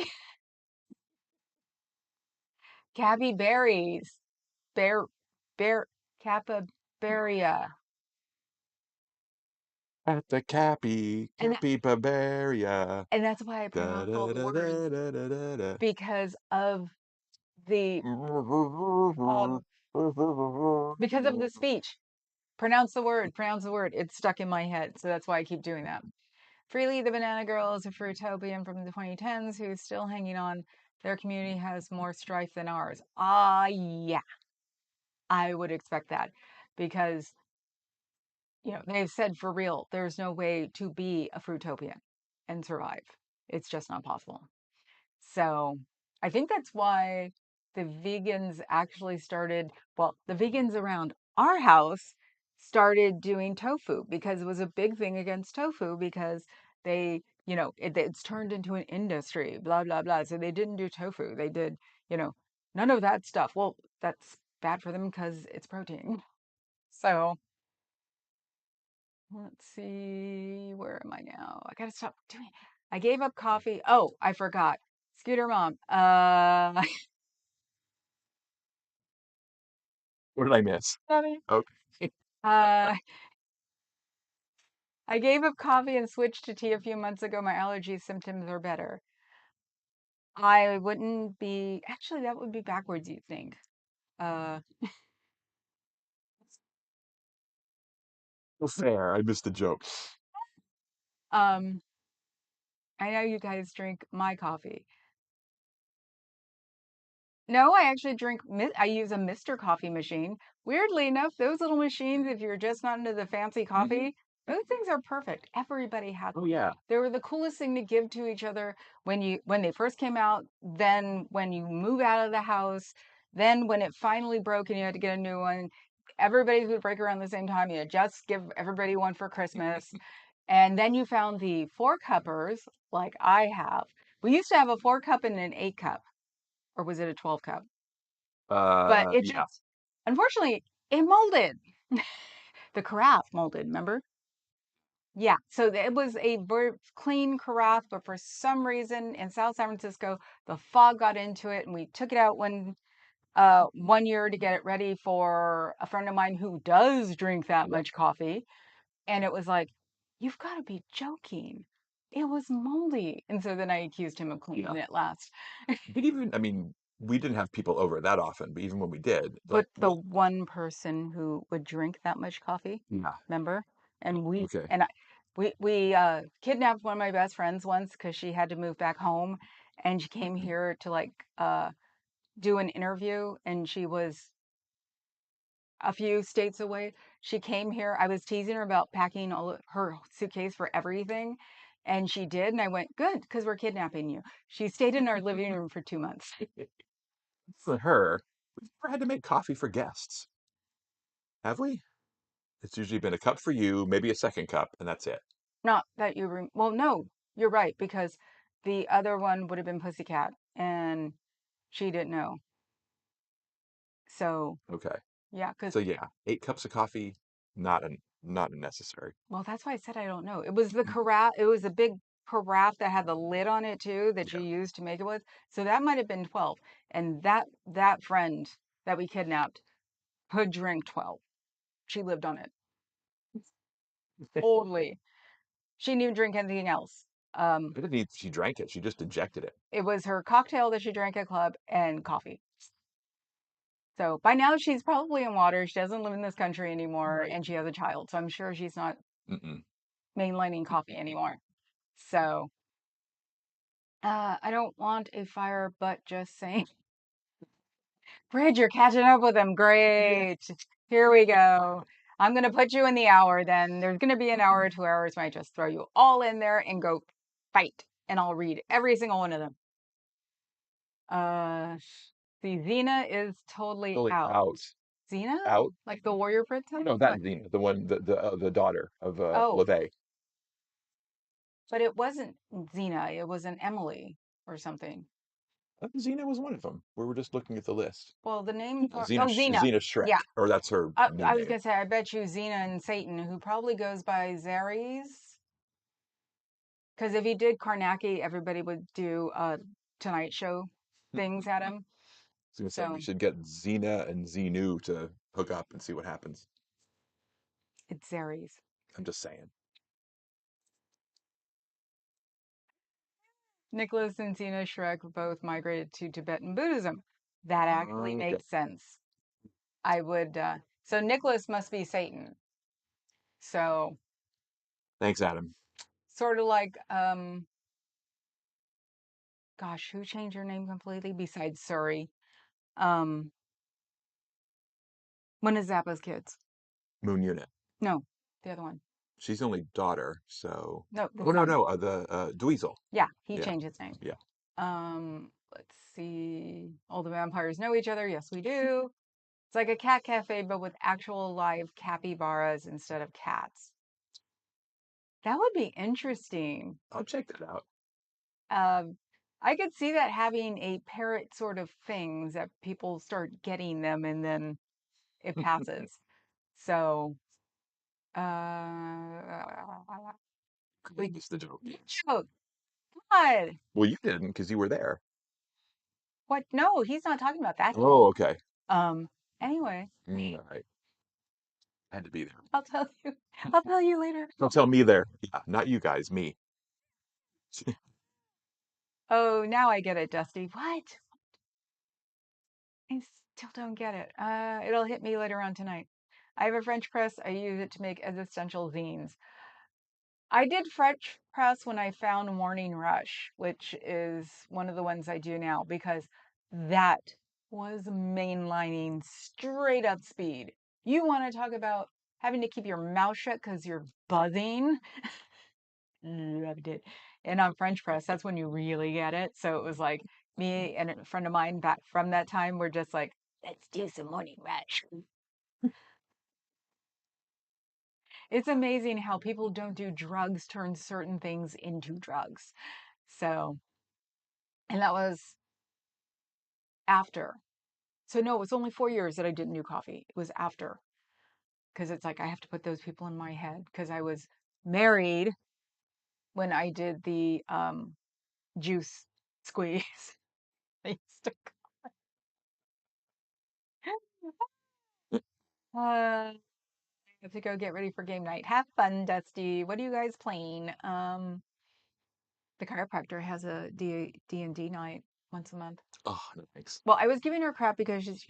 cappy berries, bear, bear, capybaria. At the Cappy, And that, Capybararia. and that's why I Da pronounce all da the da words da da da da da. because of the, um, because of the speech. Pronounce the word, pronounce the word. It's stuck in my head. So that's why I keep doing that. Freely, the Banana Girl is a fruitopian from the 2010s who's still hanging on. Their community has more strife than ours. Yeah, I would expect that because, they've said for real, there's no way to be a fruitopian and survive. It's just not possible. So I think that's why the vegans actually started, well, the vegans around our house started doing tofu because it was a big thing against tofu because it's turned into an industry, blah, blah, blah. So they didn't do tofu. They did, you know, none of that stuff. Well, that's bad for them because it's protein. So let's see, where am I now? I gotta stop doing. I gave up coffee. Oh, I forgot. Scooter mom. What did I miss? Sorry. Okay. Uh, I gave up coffee and switched to tea a few months ago. My allergy symptoms are better. I wouldn't be, actually, that would be backwards, you'd think. Uh, Well, fair. I missed the joke. um, I know you guys drink my coffee. No, I actually I use a Mr. Coffee machine. Weirdly enough, those little machines, if you're just not into the fancy Mhm. coffee, those things are perfect. Everybody has Oh them. yeah. They were the coolest thing to give to each other when they first came out, then when you move out of the house, then when it finally broke and you had to get a new one. Everybody would break around the same time. You just give everybody one for Christmas. And then you found the 4 cuppers, like I have. We used to have a 4 cup and an 8 cup, or was it a 12 cup? But it Yeah. just, unfortunately, it molded. The carafe molded, remember? Yeah, so it was a very clean carafe, but for some reason in South San Francisco, the fog got into it, and we took it out one year to get it ready for a friend of mine who does drink that Yeah. much coffee, and it was like, you've got to be joking. It was moldy, and so then I accused him of Yeah. cleaning it last. But even, I mean, we didn't have people over that often, but even when we did, like, But the one person who would drink that much coffee, yeah. remember? And Okay. we kidnapped one of my best friends once because she had to move back home, and she came Mhm. here to like do an interview, and she was a few states away. She came here. I was teasing her about packing all of her suitcase for everything, and she did. And I went, good, because we're kidnapping you. She stayed in our living room for 2 months. For her, we've never had to make coffee for guests, have we? It's usually been a cup for you, maybe a second cup, and that's it. Not that well, no. you're right, because the other one would have been Pussycat, and she didn't know. So, Okay. yeah, because, So yeah, 8 cups of coffee, not unnecessary. well, that's why I said I don't know. It was the carafe, it was a big carafe that had the lid on it too that you Yeah. used to make it with. So that might have been 12. And that friend that we kidnapped could drink 12. She lived on it. Totally. She didn't even drink anything else. I didn't need, she drank it. She just ejected it. It was her cocktail that she drank at club and coffee. So by now she's probably in water. She doesn't live in this country anymore Right. and she has a child. So I'm sure she's not Mm-mm. mainlining coffee anymore. So I don't want a fire, but just saying. Bridge, you're catching up with them. Yeah. Great. Here we go. I'm going to put you in the hour then. There's going to be an hour or 2 hours when I just throw you all in there and go fight. And I'll read every single one of them. Uh, see, Xena is totally Totally out. out. Xena? Out. Like the warrior princess? No, that What? Xena, the one, the daughter of Oh, LeVay. but it wasn't Xena. It was an Emily or something. I think Xena was one of them. We were just looking at the list. Well, the name for, Xena, oh, Xena. Xena Yeah. Shrek, or that's her new I was name. gonna say, I bet you Xena and Satan, who probably goes by Zaries, because if he did Karnaki, everybody would do Tonight Show I things at him. was gonna say we So should get Xena and Xenu to hook up and see what happens. it's Zaries. I'm just saying. Nicholas and Xena Shrek both migrated to Tibetan Buddhism. That actually Okay. makes sense. I would. So Nicholas must be Satan. So Thanks, Adam. sort of like, gosh, who changed her name completely besides Suri? Um, one of Zappa's kids. Moon Unit. No, the other one. She's the only daughter, so. No, the Oh no, son. no, the Dweezil. Yeah, he Yeah, changed his name. yeah. Let's see. All the vampires know each other. Yes, we do. It's like a cat cafe, but with actual live capybaras instead of cats. That would be interesting. I'll check that out. Um, I could see that having a parrot sort of things that people start getting them and then it passes. So, We missed the joke. oh God, Well, you didn't because you were there. what? No, he's not talking about that Oh, joke. okay. Um, anyway, All right. I had to be there. I'll tell you. I'll tell you later. Don't tell me there. Yeah, not you guys, me. Oh, now I get it, Dusty. What? I still don't get it. It'll hit me later on tonight. I have a French press. I use it to make existential zines. I did French press when I found Morning Rush, which is one of the ones I do now because that was mainlining straight up speed. You want to talk about having to keep your mouth shut because you're buzzing? Loved it. And on French press, that's when you really get it. So it was like me and a friend of mine back from that time were just like, let's do some Morning Rush. It's amazing how people don't do drugs turn certain things into drugs. So, and that was after. So, no, it was only 4 years that I didn't do coffee. It was after because it's like I have to put those people in my head because I was married when I did the juice squeeze. I used to, I have to go get ready for game night. Have fun, Dusty. What are you guys playing? The chiropractor has a D&D night once a month. Oh, no, thanks. Well, I was giving her crap because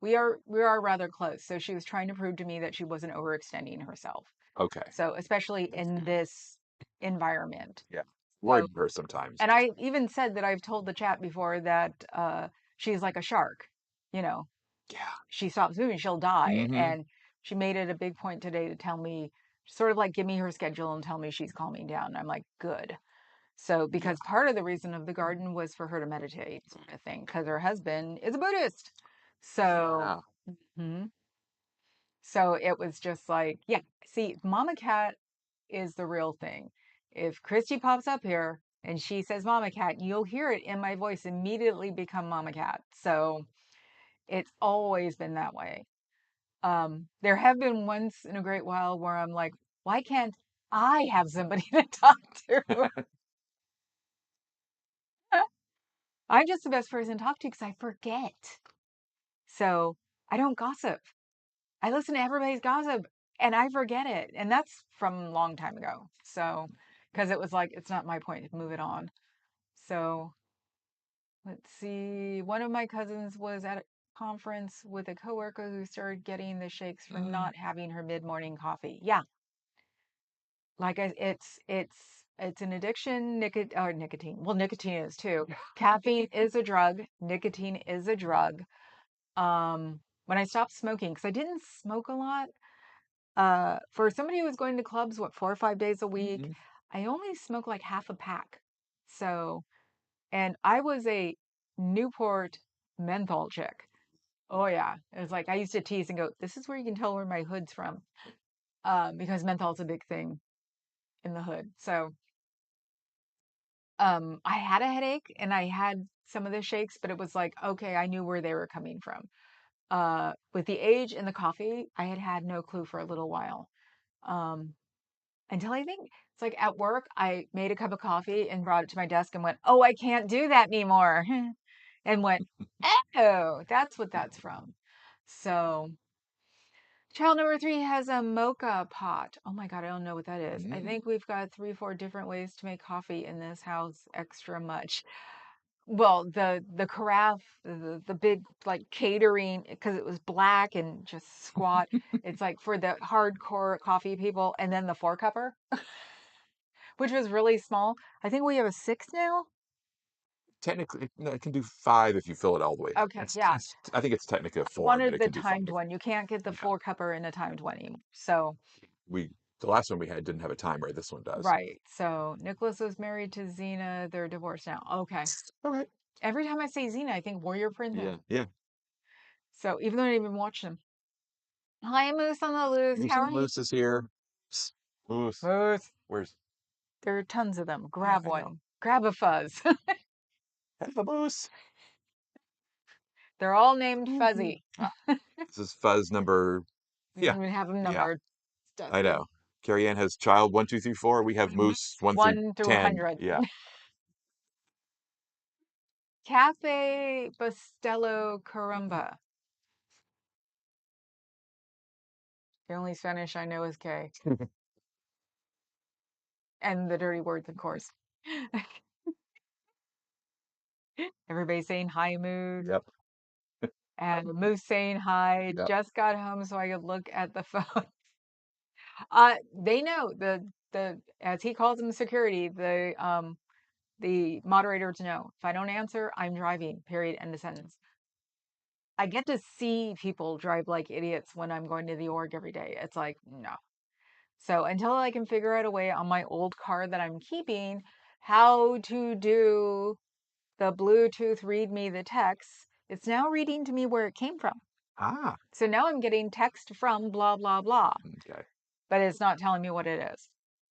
we are rather close. So she was trying to prove to me that she wasn't overextending herself. Okay. So especially in this environment. Yeah. So, Worried her sometimes. and I even said that I've told the chat before that she's like a shark. You know, Yeah. she stops moving, she'll die. Mm-hmm. And she made it a big point today to tell me, sort of like give me her schedule and tell me she's calming down. And I'm like, good. So, Yeah. because part of the reason of the garden was for her to meditate, sort of thing, because her husband is a Buddhist. So, Yeah. mhm. So it was just like, yeah, see, Mama Cat is the real thing. If Christy pops up here and she says Mama Cat, you'll hear it in my voice immediately become Mama Cat. So it's always been that way. There have been once in a great while where I'm like, why can't I have somebody to talk to? I'm just the best person to talk to because I forget. So I don't gossip. I listen to everybody's gossip and I forget it. And that's from a long time ago. So, because it was like, it's not my point to move it on. So let's see. One of my cousins was at a conference with a coworker who started getting the shakes from Mm. not having her mid-morning coffee. Yeah, like it's an addiction. Nicotine. Well, nicotine is too. Caffeine is a drug. Nicotine is a drug. When I stopped smoking, because I didn't smoke a lot, for somebody who was going to clubs, what, 4 or 5 days a week, Mhm. I only smoked like half a pack. So, and I was a Newport menthol chick. Oh yeah, it was like I used to tease and go, "This is where you can tell where my hood's from," because menthol's a big thing in the hood. So, I had a headache and I had some of the shakes, but it was like, okay, I knew where they were coming from. With the age and the coffee, I had had no clue for a little while. Um, until I think it's like at work, I made a cup of coffee and brought it to my desk and went, "Oh, I can't do that anymore." And went, "Oh, that's what that's from." So, child number three has a mocha pot. Oh my God, I don't know what that is. I Mm. think we've got 3, 4 different ways to make coffee in this house, extra much. Well, the carafe, the big like catering, because it was black and just squat. It's like for the hardcore coffee people, and then the 4 cupper, which was really small. I think we have a 6 now. Technically, no, it can do 5 if you fill it all the way up. Okay, yeah. I think it's technically a I 4, but wanted it the can do 5. timed one. You can't get the Yeah. 4 cupper in a timed one anymore. So, We the last one we had didn't have a timer. This one does. right. So Nicholas was married to Xena. They're divorced now. Okay. Okay. Every time I say Xena, I think Warrior Yeah. Princess. Yeah. So even though I didn't even watch them. Hi, Moose on the loose. Moose How and are you? Moose is here. Moose. Moose. Where's There are tons of them. Yeah, Grab I know. one. Grab a fuzz. Have a moose. They're all named Mhm. Fuzzy. This is fuzz number. We Yeah. don't even have them Yeah. numbered. It's I dusty. know. Carrie Ann has child 1, 2, 3, 4. We have moose 1 through 1 through 10. 100. Yeah. Cafe Bustelo Carumba. The only Spanish I know is K. And the dirty words, of course. Everybody saying hi, Moose. Yep. And Moose saying hi. Yep. Just got home so I could look at the phone. They know the as he calls them security, the moderators know. If I don't answer, I'm driving. Period. End of sentence. I get to see people drive like idiots when I'm going to the org every day. It's like, no. So until I can figure out a way on my old car that I'm keeping how to do the Bluetooth read me the text, it's now reading to me where it came from. Ah. So now I'm getting text from blah, blah, blah, Okay. but it's not telling me what it is.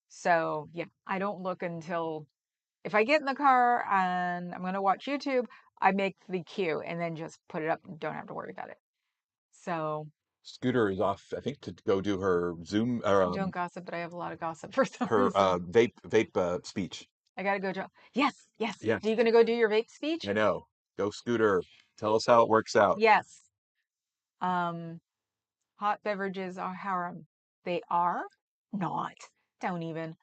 So yeah, I don't look until if I get in the car and I'm going to watch YouTube, I make the cue and then just put it up and don't have to worry about it. So Scooter is off, I think, to go do her Zoom or I don't gossip, but I have a lot of gossip for some her reason. vape speech. I got to go. Yes, yes. Yes, Are you going to go do your vape speech? I know. Go Scooter. Tell us how it works out. Yes. Um, hot beverages are haram. They are not. Don't even.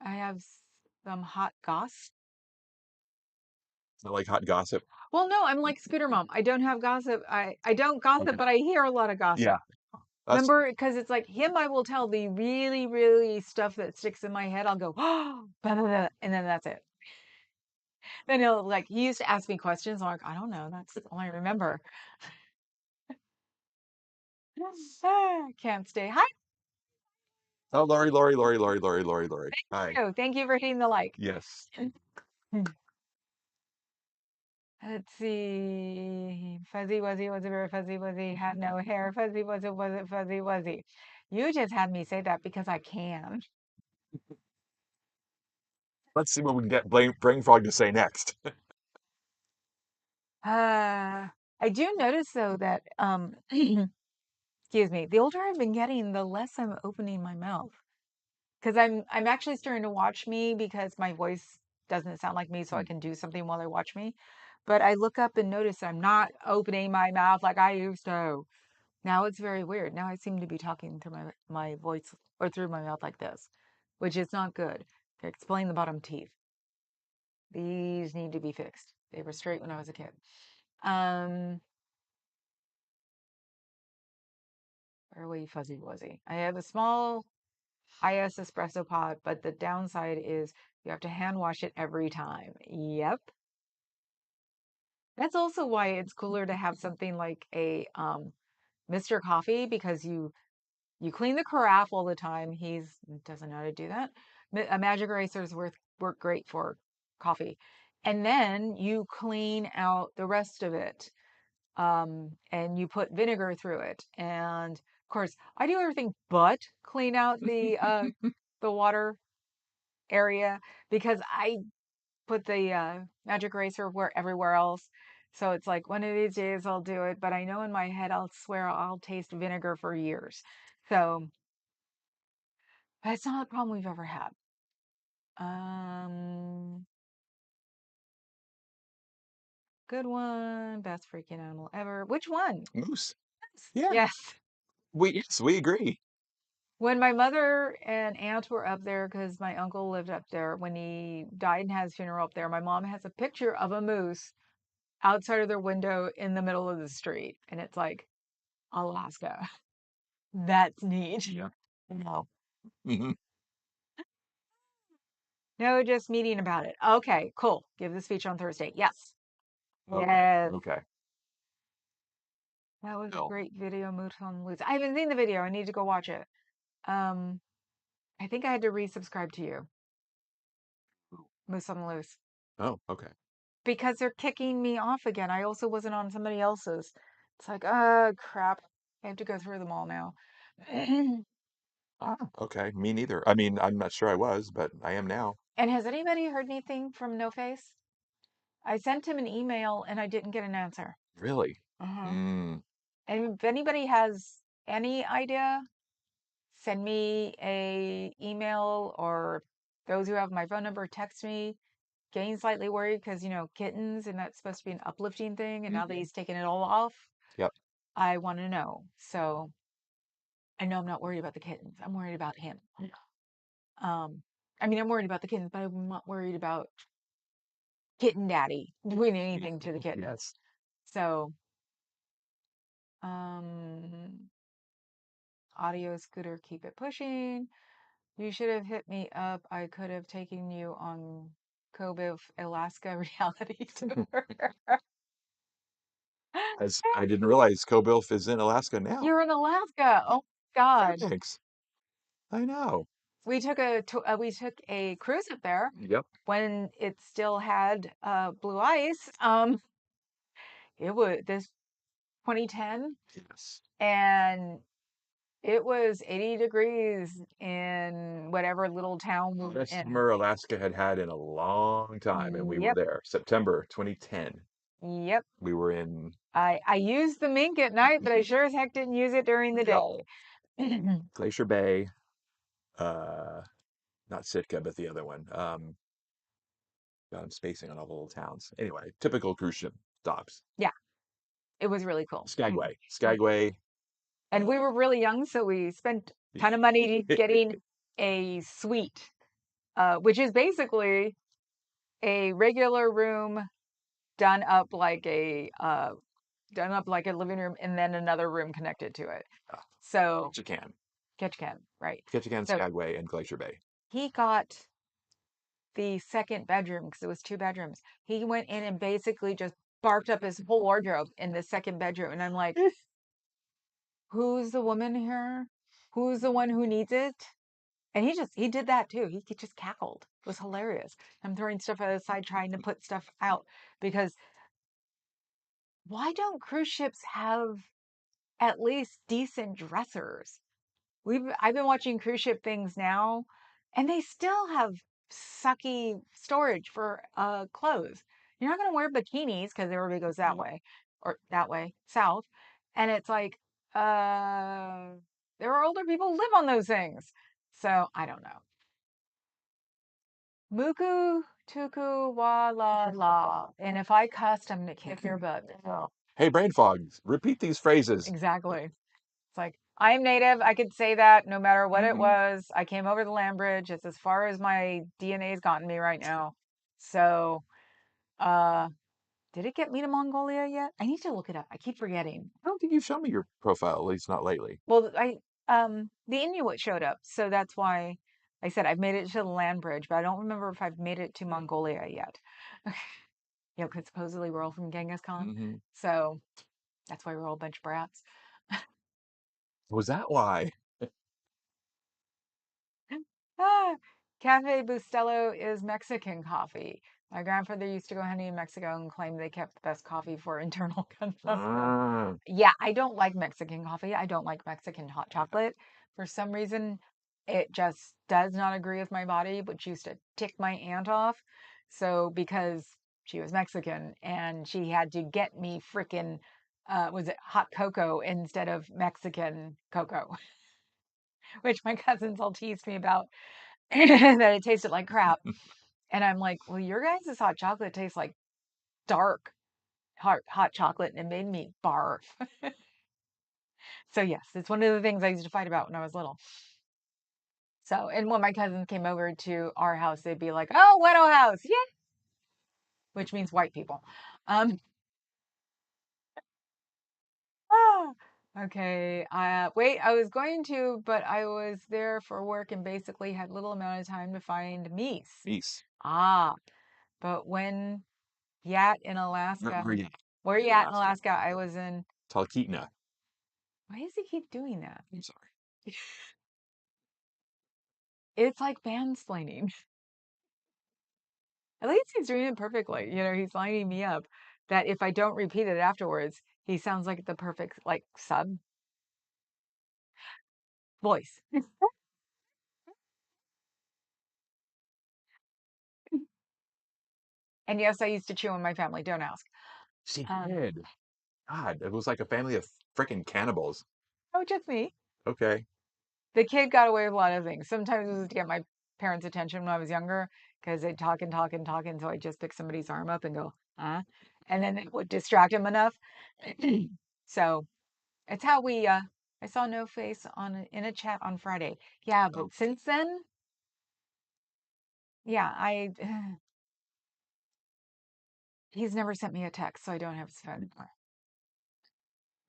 I have some hot goss. It's not like hot gossip. Well, no, I'm like Scooter Mom. I don't have gossip. I don't gossip, Okay. but I hear a lot of Yeah. gossip. That's Remember, because it's like him, I will tell the really, really stuff that sticks in my head. I'll go, oh, blah, blah, blah, and then that's it. Then he'll like, he used to ask me questions. I'm like, I don't know. That's all I remember. Can't stay. Hi. oh Lori, Lori, Lori, Lori, Lori, Lori, Lori. Hi. Oh, thank you for hitting the like. Yes. Let's see. Fuzzy Wuzzy was a very fuzzy wuzzy, had no hair. Fuzzy was it fuzzy wuzzy. You just had me say that because I can. Let's see what we can get Brain Frog to say next. I do notice though that excuse me, the older I've been getting, the less I'm opening my mouth. Because I'm actually starting to watch me because my voice doesn't sound like me, so I Hmm. can do something while I watch me. But I look up and notice I'm not opening my mouth like I used to. Now it's very weird. Now I seem to be talking through my voice or through my mouth like this, which is not good. Explain the bottom teeth. These need to be fixed. They were straight when I was a kid. Um, where were you, fuzzy wuzzy? I have a small IS espresso pot, but the downside is you have to hand wash it every time. Yep. That's also why it's cooler to have something like a Mr. Coffee because you clean the carafe all the time. He's doesn't know how to do that. A magic eraser's work great for coffee. And then you clean out the rest of it. And you put vinegar through it. And of course, I do everything but clean out the water area because I put the magic eraser where everywhere else. So it's like one of these days I'll do it, but I know in my head I'll swear I'll taste vinegar for years. So that's not a problem we've ever had. Um, good one. Best freaking animal ever. Which one? Moose. Yeah, Yes. we agree. When my mother and aunt were up there, because my uncle lived up there when he died and had his funeral up there, my mom has a picture of a moose outside of their window in the middle of the street. And it's like, Alaska. That's neat. Yeah. No. Hmm. No, just meeting about it. Okay, cool. Give the speech on Thursday. Yes. Okay. Yes. Okay. That was a No. great video, Moose on the Loose. I haven't seen the video. I need to go watch it. Um, I think I had to resubscribe to you, Moose on the Loose, Oh, okay. because they're kicking me off again. I also wasn't on somebody else's. It's like, crap. I have to go through them all now. And Ah, okay. Me neither. I mean, I'm not sure I was, but I am now. has anybody heard anything from No Face? I sent him an email and I didn't get an answer. Really? Uh-huh. Mm. And if anybody has any idea, send me a email, or those who have my phone number, text me. Getting slightly worried because, kittens, and that's supposed to be an uplifting thing, and now that Mhm. he's taken it all off, Yep. I want to know. So I know I'm not worried about the kittens. I'm worried about him. Um, I mean, I'm worried about the kittens, but I'm not worried about kitten daddy doing anything to the kittens. Yes. So, um, audio scooter, keep it pushing. You should have hit me up. I could have taken you on Kobe, Alaska reality tour. As I didn't realize Kobilf is in Alaska now. You're in Alaska. Oh God. Thanks. I know. We took a cruise up there Yep. when it still had blue ice. It was this 2010, Yes. and it was 80 degrees in whatever little town we were Best in. summer Alaska had in a long time, and we were Yep, there. September 2010. yep. We were in I used the mink at night, but I sure as heck didn't use it during the yep, day. Glacier Bay, uh, not Sitka, but the other one. God, I'm spacing on all the little towns. Anyway, typical cruise ship stops. Yeah, it was really cool. Skagway, Skagway. And we were really young, so we spent a ton of money getting a suite, which is basically a regular room done up like a living room, and then another room connected to it. So Ketchikan, Ketchikan, right? Ketchikan, So Skagway, and Glacier Bay. he got the second bedroom because it was two bedrooms. He went in and basically just barked up his whole wardrobe in the second bedroom, and I'm like, who's the woman here? Who's the one who needs it? And he did that too. He just cackled. It was hilarious. I'm throwing stuff aside, trying to put stuff out because why don't cruise ships have at least decent dressers? I've been watching cruise ship things now, and they still have sucky storage for clothes. You're not going to wear bikinis because everybody goes that way or that way south. And it's like, uh, there are older people who live on those things. So I don't know. Muku tuku wa la la. And if I cussed, I'm going to kick your butt. Oh, Hey, brain fog, repeat these phrases. exactly. It's like, I'm native. I could say that no matter what it Hmm. was. I came over the land bridge. It's as far as my DNA's gotten me right now. So, uh, did it get me to Mongolia yet? I need to look it up. I keep forgetting. I don't think you've shown me your profile, at least not lately. Well, the Inuit showed up, so that's why I said I've made it to the land bridge, but I don't remember if I've made it to Mongolia yet. You know, because supposedly we're all from Genghis Khan, Hmm. so that's why we're all a bunch of brats. Was that why? Ah, Cafe Bustelo is Mexican coffee. My grandfather used to go hunting in Mexico and claimed they kept the best coffee for internal consumption. Ah, Yeah, I don't like Mexican coffee. I don't like Mexican hot chocolate. For some reason, it just does not agree with my body, which used to tick my aunt off. So, because she was Mexican and she had to get me freaking, was it hot cocoa instead of Mexican cocoa, which my cousins all teased me about that it tasted like crap. And I'm like, well, your guys' hot chocolate tastes like dark hot chocolate, and it made me barf. So yes, it's one of the things I used to fight about when I was little. So, and when my cousins came over to our house, they'd be like, "Oh, Weddle House, yeah," which means white people. Um, ah, okay. Wait, I was going to, but I was there for work and basically had little amount of time to find meese. East. Ah, but when Yat in Alaska, Where you? where you at in Alaska? I was in. Talkeetna. Why does he keep doing that? I'm sorry. It's like mansplaining. At least he's doing it perfectly. You know, he's lining me up that if I don't repeat it afterwards, he sounds like the perfect like sub voice. And yes, I used to chew on my family. Don't ask. She Um, did. God, it was like a family of freaking cannibals. oh, just me. Okay. The kid got away with a lot of things. Sometimes it was to get my parents' attention when I was younger because they'd talk and talk and talk, and so I just pick somebody's arm up and go, huh? And then it would distract him enough. So it's how we. I saw No Face on in a chat on Friday. Yeah, but Okay. since then, yeah, I he's never sent me a text, so I don't have his phone number.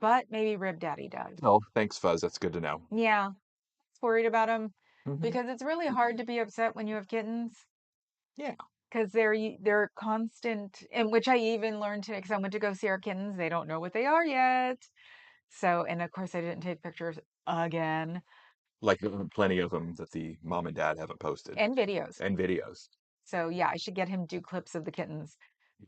But maybe Rib Daddy does. Well, thanks, Fuzz. That's good to know. Yeah, it's worried about him Hmm. because it's really hard to be upset when you have kittens Yeah. because they're constant, and which I even learned today because I went to go see our kittens. They don't know what they are yet. So, and of course, I didn't take pictures again Like plenty of them that the mom and dad haven't posted and videos. and videos. So yeah, I should get him to do clips of the kittens.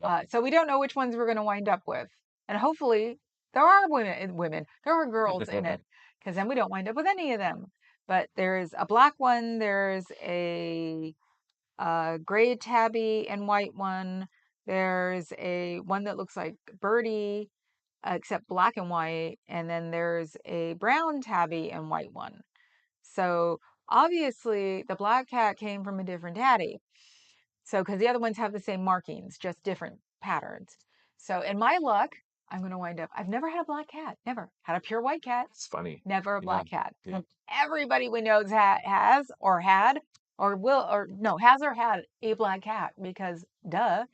Yep. So we don't know which ones we're going to wind up with, and hopefully there are there are girls in it, because then we don't wind up with any of them. But there's a black one, there's a gray tabby and white one. There's a one that looks like Birdie, except black and white, and then there's a brown tabby and white one. So obviously the black cat came from a different daddy. So, because the other ones have the same markings, just different patterns. So, in my luck, I'm going to wind up. I've never had a black cat, never had a pure white cat, It's funny. never a Yeah. black cat. Yeah. Everybody we know has or had or will or no has or had a black cat because duh,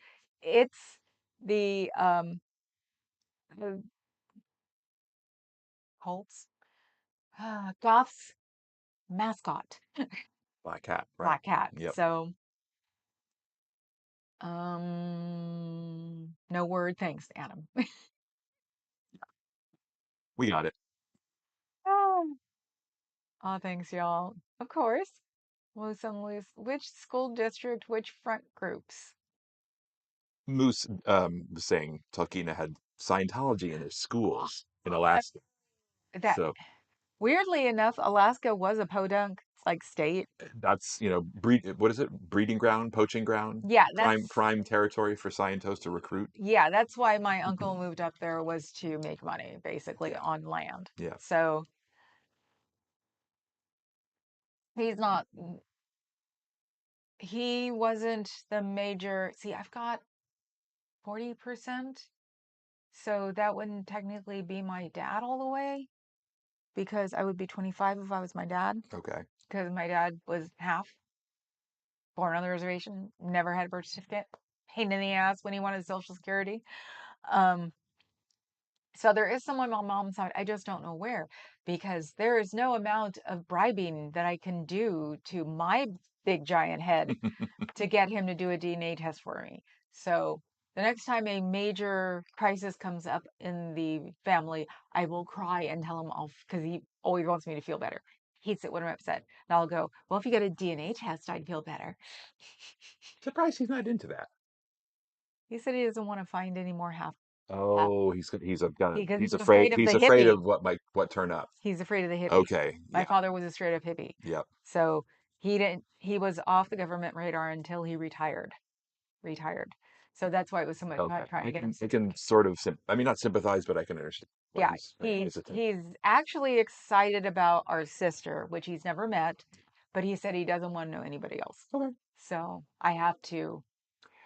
it's the Colts, Goth's mascot, Black cat, right? black cat. Yep. So, no word. Thanks, Adam. We got it. Oh, thanks, y'all. Of course. Los Angeles, which school district, which front groups? Moose was saying Talkeetna had Scientology in his schools in Uh, Alaska. That So Weirdly enough, Alaska was a podunk like state. That's, what is it? Breeding ground, poaching ground, Yeah, prime territory for Scientos to recruit. that's why my uncle moved up there was to make money basically Yeah. on land. Yeah. So he's not he wasn't the major. See, I've got 40%. So that wouldn't technically be my dad all the way because I would be 25 if I was my dad Okay. because my dad was half born on the reservation, never had a birth certificate, pain in the ass when he wanted Social Security. Um, so there is someone on mom's side. I just don't know where because there is no amount of bribing that I can do to my big giant head to get him to do a DNA test for me. So the next time a major crisis comes up in the family, I will cry and tell him off because he always wants me to feel better. Hates it when I'm upset. And I'll go, well, if you get a DNA test, I'd feel better. Surprised he's not into that. He said he doesn't want to find any more half Oh, because he's he's afraid afraid of the afraid hippie. of what turn up. He's afraid of the hippie. Okay. My Yeah. father was a straight up hippie. Yep. So he was off the government radar until he retired. So that's why it was so much Okay. about trying to get him. I can sort of I mean, not sympathize, but I can understand why Yeah, he's he's hesitant. he's actually excited about our sister, which he's never met, but he said he doesn't want to know anybody else. Okay. So I have to.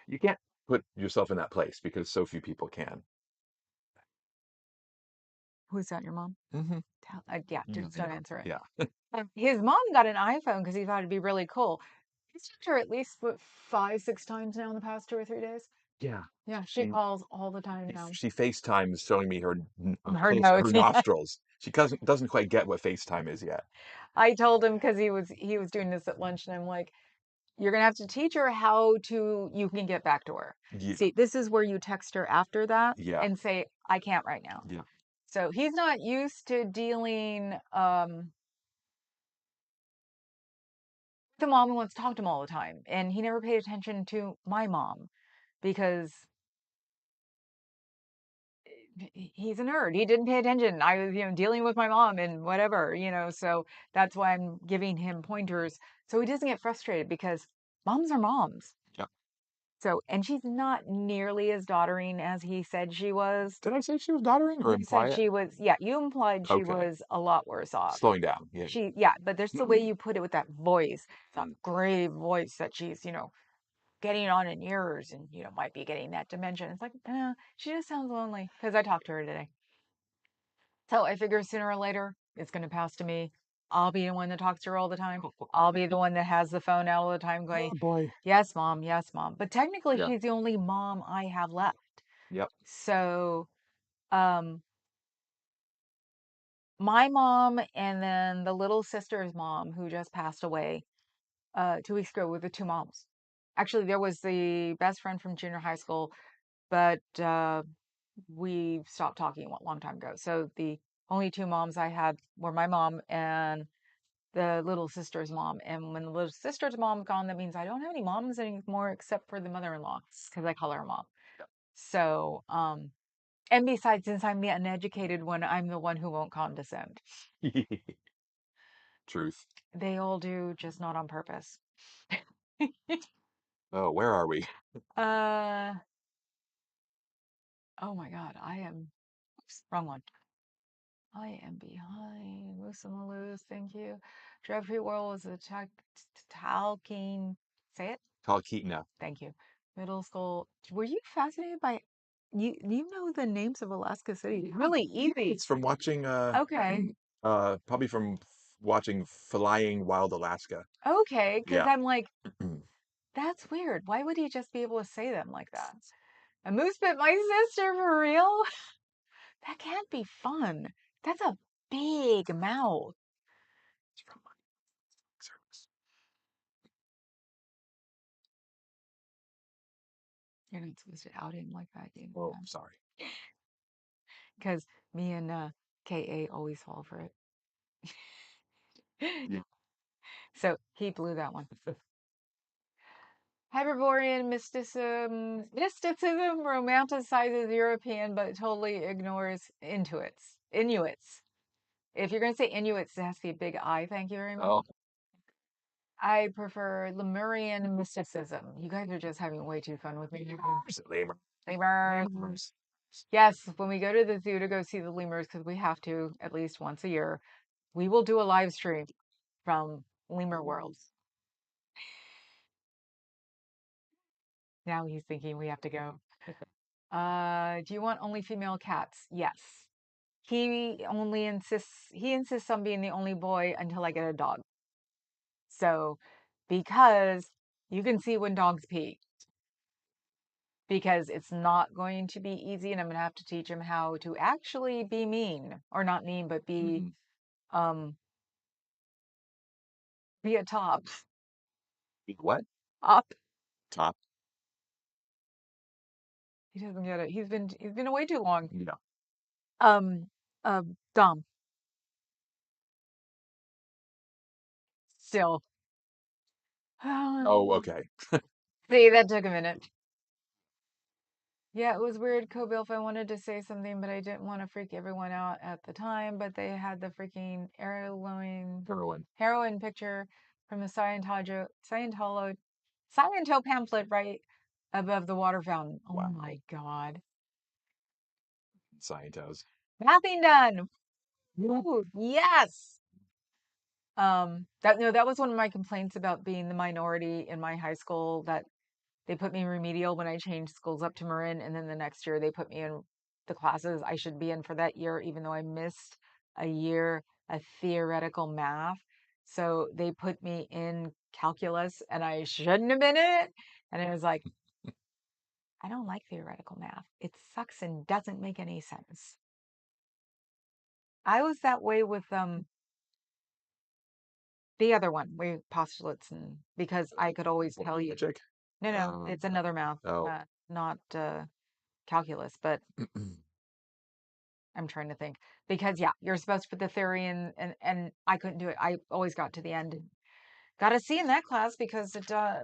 You can't put yourself in that place because so few people can. Who's that? Your mom? Hmm. Yeah, just don't Yeah. answer it. Yeah. His mom got an iPhone because he thought it'd be really cool. He's talked to her at least what, 5, 6 times now in the past 2 or 3 days. Yeah. Yeah, she She calls all the time now. she FaceTimes showing me Her notes. her nostrils. She doesn't quite get what FaceTime is yet. I told him because he was doing this at lunch, and I'm like, you're gonna have to teach her how to you can get back to her. Yeah. See, this is where you text her after that Yeah. and say, I can't right now. Yeah. So he's not used to dealing with a mom who wants to talk to him all the time. And he never paid attention to my mom because he's a nerd. He didn't pay attention. I was, dealing with my mom and whatever, so that's why I'm giving him pointers so he doesn't get frustrated because moms are moms. Yeah. So, and she's not nearly as doddering as he said she was. Did I say she was doddering or You said imply it? she was, yeah, you implied she Okay. was a lot worse off. Slowing down. Yeah. Yeah, but there's the way you put it with that voice, that grave voice that she's, getting on in years and, might be getting that dementia. It's like, she just sounds lonely because I talked to her today. So I figure sooner or later it's going to pass to me. I'll be the one that talks to her all the time. I'll be the one that has the phone out all the time going, Oh boy. yes, mom, yes, mom. But technically, Yeah. she's the only mom I have left. Yep. So, um, my mom and then the little sister's mom, who just passed away 2 weeks ago, were the two moms. Actually, there was the best friend from junior high school, but we stopped talking a long time ago. So the only two moms I had were my mom and the little sister's mom. And when the little sister's mom gone, that means I don't have any moms anymore except for the mother-in-law because I call her mom. So, and besides, since I'm the uneducated one, I'm the one who won't condescend. Truth. They all do, just not on purpose. Oh, where are we? uh, oh my God, oops, wrong one. I am behind. Moose on the loose, thank you. Jeffrey Worrell is a talking. Say it. Talkeetna. Thank you. Middle school. Were you fascinated by you know the names of Alaska cities? Really easy. It's from watching Okay. probably from watching Flying Wild Alaska. Okay, because Yeah. I'm like, that's weird. Why would he just be able to say them like that? A moose bit my sister for real? That can't be fun. That's a big mouth. It's from my service. You're not supposed to out him like that, you Oh, sorry. because me and KA always fall for it. Yeah. So he blew that one. Hyperborean mysticism romanticizes European but totally ignores Inuits. If you're going to say Inuit, it has to be a big I. Thank you very much. Oh, I prefer Lemurian mysticism. You guys are just having way too fun with me. lemur. Lemurs. Yes, when we go to the zoo to go see the lemurs, because we have to at least once a year, we will do a live stream from Lemur Worlds. Now he's thinking we have to go. Do you want only female cats? Yes. He insists on being the only boy until I get a dog. So, because you can see when dogs pee, because it's not going to be easy, and I'm going to have to teach him how to actually be mean, or not mean, but um be a top. What? Up. Top? He doesn't get it. He's been away too long. Yeah. Um Dumb. Still. Oh, okay. See, that took a minute. Yeah, it was weird. Kobilf, I wanted to say something, but I didn't want to freak everyone out at the time. But they had the freaking heroin picture from the Sciento pamphlet right above the water fountain. Oh Wow. my God. Scientos. Nothing done. Woo, yes. That was one of my complaints about being the minority in my high school, that they put me in remedial when I changed schools up to Marin, and then the next year they put me in the classes I should be in for that year, even though I missed a year of theoretical math. So they put me in calculus, and I shouldn't have been in it. And I was like, I don't like theoretical math. It sucks and doesn't make any sense. I was that way with the other one, we postulates, and because I could always tell you. Magic? No, it's another math, Oh. not calculus, but I'm trying to think, because yeah, you're supposed to put the theory in, and I couldn't do it. I always got to the end and got a C in that class because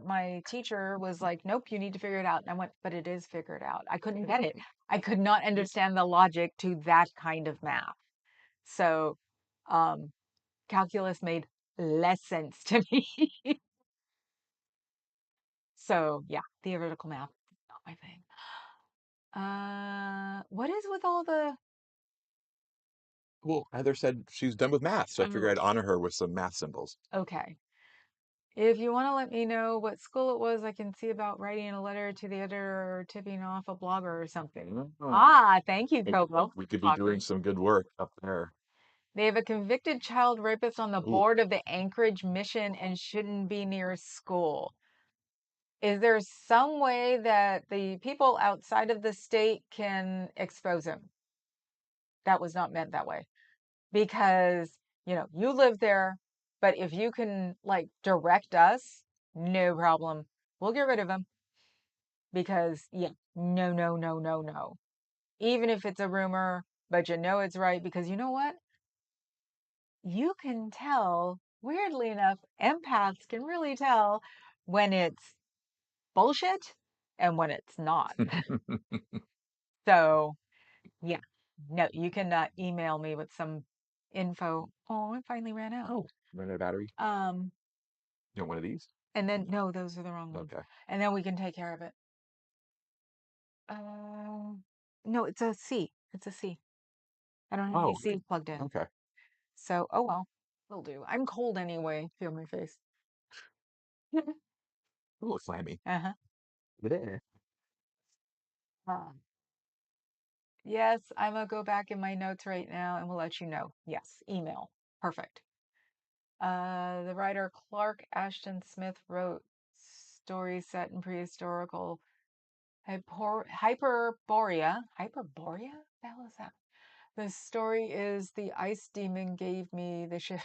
my teacher was like, "Nope, you need to figure it out." And I went, "But it is figured out." I couldn't get it. I could not understand the logic to that kind of math. So, um, calculus made less sense to me. So yeah, theoretical math, not my thing. What is with all the Well, Heather said she's done with math, so I figured I'd honor her with some math symbols. okay. If you want to let me know what school it was, I can see about writing a letter to the editor or tipping off a blogger or something. Thank you, Coco. We could be doing some good work up there. They have a convicted child rapist on the Ooh. board of the Anchorage mission and shouldn't be near school. Is there some way that the people outside of the state can expose him? That was not meant that way. Because, you live there, but if you can like direct us, no problem. We'll get rid of him. Because, yeah, no, no, no, no, no. Even if it's a rumor, but you know it's right, because you know what? You can tell, weirdly enough, empaths can really tell when it's bullshit and when it's not. So, yeah, no, you can email me with some info. Oh, it finally ran out. Oh, run out of battery. Um, You want one of these? and then, no, those are the wrong ones. Okay. And then we can take care of it. No, it's a C. It's a C. I don't have any Oh, C plugged in. okay. So, oh well, will do. I'm cold anyway. Feel my face. A little clammy. Uh-huh. Yeah. Um, yes, I'm gonna go back in my notes right now and we'll let you know. Yes, email. Perfect. The writer Clark Ashton Smith wrote stories set in prehistorical Hyperborea. Hyperborea? What the hell is that? The story is the ice demon gave me the shit.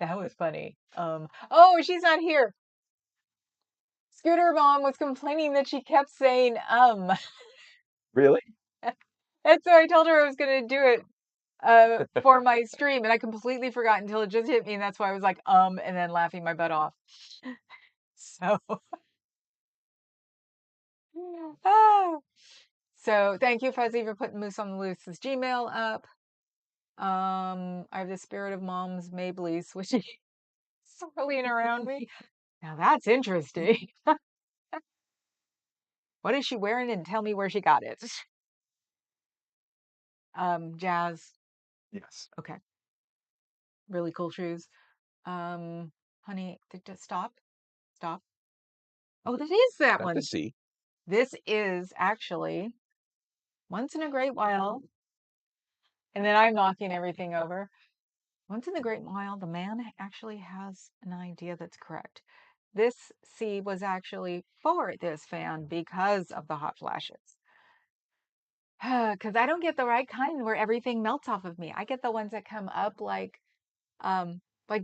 That was funny. Oh, she's not here. Scooter Mom was complaining that she kept saying Really? and so I told her I was gonna do it for my stream, and I completely forgot until it just hit me, and that's why I was like and then laughing my butt off. So So thank you, Fuzzy, for putting Moose on the Loose's Gmail up. I have the spirit of mom's Maybelline swishing swirling around me. Now that's interesting. What is she wearing? And tell me where she got it. Jazz. Yes. Okay. Really cool shoes. Honey, just stop. Stop. Oh, that is that Got the one. C. This is actually once in a great while. And then I'm knocking everything over. Once in a great while, the man actually has an idea that's correct. This C was actually for this fan because of the hot flashes. Because I don't get the right kind where everything melts off of me. I get the ones that come up like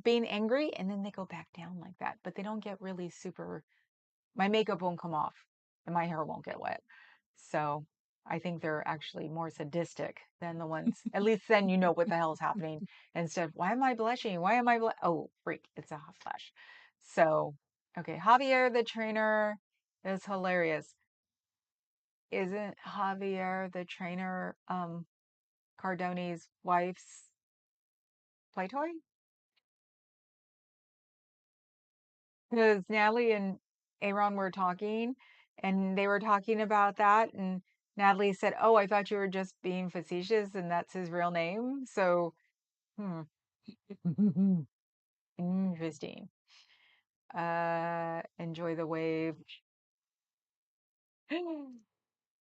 being angry and then they go back down like that. But they don't get really super, my makeup won't come off and my hair won't get wet. So I think they're actually more sadistic than the ones, at least then you know what the hell is happening instead of why am I blushing? Why am I oh freak, it's a hot flash. So okay, Javier the trainer is hilarious. Isn't Javier the trainer Cardone's wife's play toy? Because Natalie and Aaron were talking and they were talking about that. And Natalie said, oh, I thought you were just being facetious and that's his real name. So, hmm, interesting. Enjoy the wave.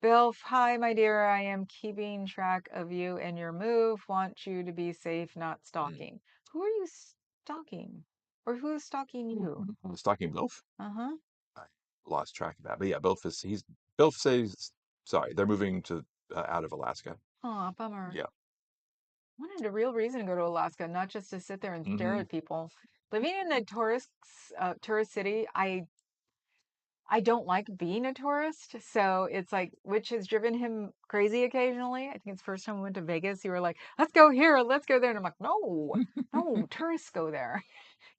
Bill, hi, my dear. I am keeping track of you and your move. Want you to be safe, not stalking. Who are you stalking? Or who's stalking you? I was talking Bilf. Uh-huh. I lost track of that, but yeah, Bilf is he's Bilf says sorry. They're moving to out of Alaska. Oh, bummer. Yeah. Wanted a real reason to go to Alaska, not just to sit there and stare Hmm. at people. Living in a tourist city, I don't like being a tourist, so it's like which has driven him crazy occasionally. I think it's the first time we went to Vegas, you were like, "Let's go here, let's go there," and I'm like, "No, no, tourists go there.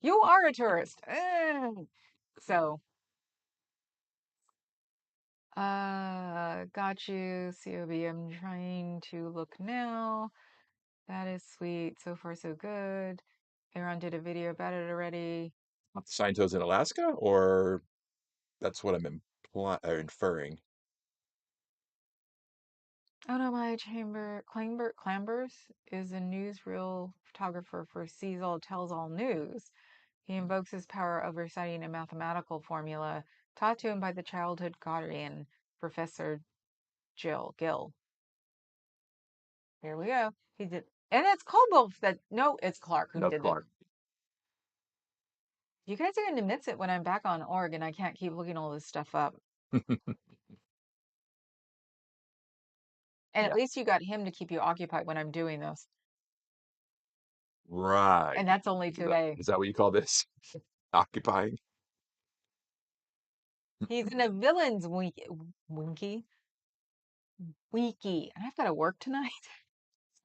You are a tourist." So, got you, COB. I'm trying to look now. That is sweet. So far, so good. Aaron did a video about it already. Scientology in Alaska, or that's what I'm inferring. Oh no, my Clambers is a newsreel photographer for Sees All Tells All News. He invokes his power of reciting a mathematical formula taught to him by the childhood guardian, Professor Gill. Here we go. He did, and it's Cobalt that, no, it's Clark who No, did the. Clark. You guys are going to miss it when I'm back on org and I can't keep looking all this stuff up. And at least you got him to keep you occupied when I'm doing this. Right. And that's only today. Is that what you call this? Occupying? He's in a villain's winky. Wiki. And I've got to work tonight.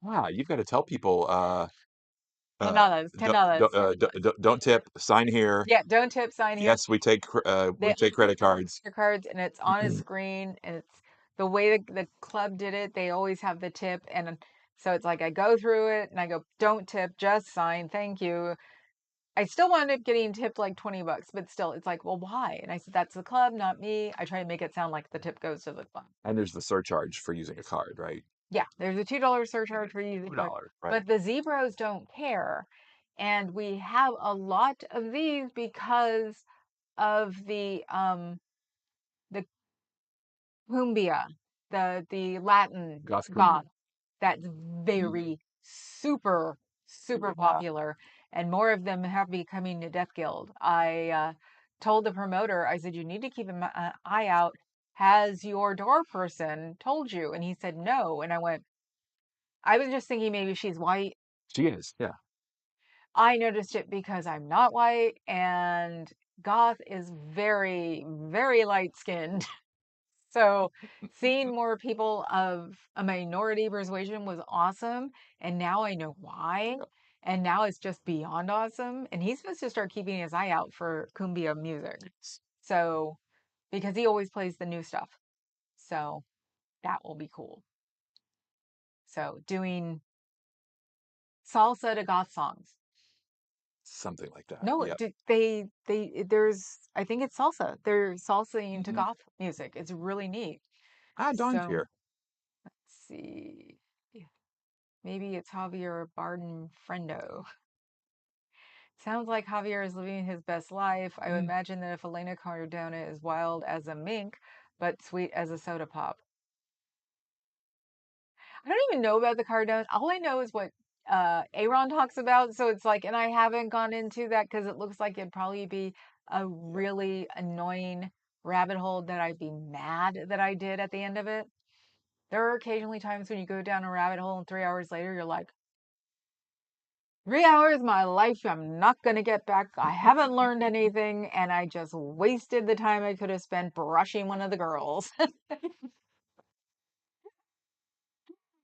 Wow, you've got to tell people Ten uh dollars. $10. don't tip, sign here. Yeah, don't tip, sign here. Yes, They we take credit cards. your cards and it's on a screen and it's the way the club did it, they always have the tip and so it's like I go through it and I go, don't tip, just sign, thank you. I still wound up getting tipped like $20, but still, it's like, well, why? And I said, that's the club, not me. I try to make it sound like the tip goes to the club. And there's the surcharge for using a card, right? Yeah, there's a $2 surcharge for using card, $2, right? but the Zebros don't care. And we have a lot of these because of the cumbia, the Latin Goth cumbia. goth. That's very super Yeah. popular, and more of them have been coming to Death Guild. I told the promoter, I said, you need to keep an eye out. Has your door person told you? And he said no. And I went, I was just thinking maybe she's white. She is, yeah. I noticed it because I'm not white, and goth is very light skinned. So seeing more people of a minority persuasion was awesome. And now I know why. Yep. And now it's just beyond awesome. And he's supposed to start keeping his eye out for cumbia music. So, because he always plays the new stuff. So, That will be cool. So doing salsa to goth songs. Something like that. No, Yep. there's, I think it's salsa. They're salsaing to Hmm. goth music. It's really neat. Ah, Dawn's So here. let's see. Maybe it's Javier Bardem Friendo. Sounds like Javier is living his best life. I would Mm. imagine that if Elena Cardona is wild as a mink, but sweet as a soda pop. I don't even know about the Cardones. All I know is what Aaron talks about. So it's like, and I haven't gone into that because it looks like it'd probably be a really annoying rabbit hole that I'd be mad that I did at the end of it. There are occasionally times when you go down a rabbit hole and 3 hours later you're like, 3 hours of my life I'm not going to get back. I haven't learned anything and I just wasted the time I could have spent brushing one of the girls.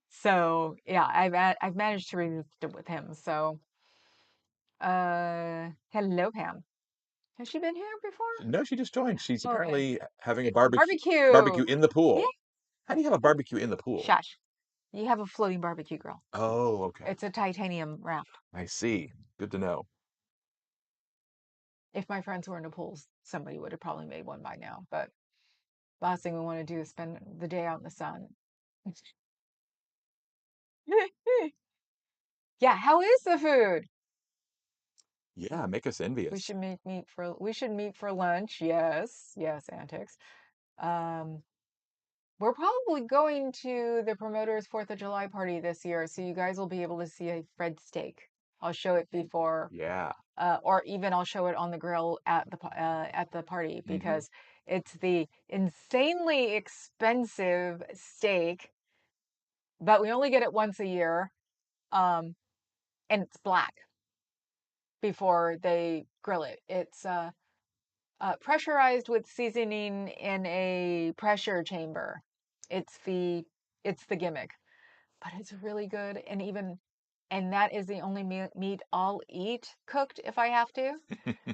So yeah, I've managed to resist it with him. So hello Pam. Has she been here before? No, she just joined. She's Oh, okay. apparently having a barbecue Barbecue. in the Yeah. pool. How do you have a barbecue in the pool? Shush. You have a floating barbecue grill. Oh, okay. It's a titanium raft. I see. Good to know. If my friends were into pools, somebody would have probably made one by now. But last thing we want to do is spend the day out in the sun. Yeah, how is the food? Yeah, make us We envious. should meet for lunch. Yes, yes, antics. Um, we're probably going to the promoter's 4th of July party this year, so you guys will be able to see a Fred steak. I'll show it before, Yeah. or even I'll show it on the grill at the party Hmm. because it's the insanely expensive steak, but we only get it once a year, um, and it's black before they grill it. It's pressurized with seasoning in a pressure chamber. It's the it's the gimmick, but it's really good. And that is the only meat I'll eat cooked if I have to.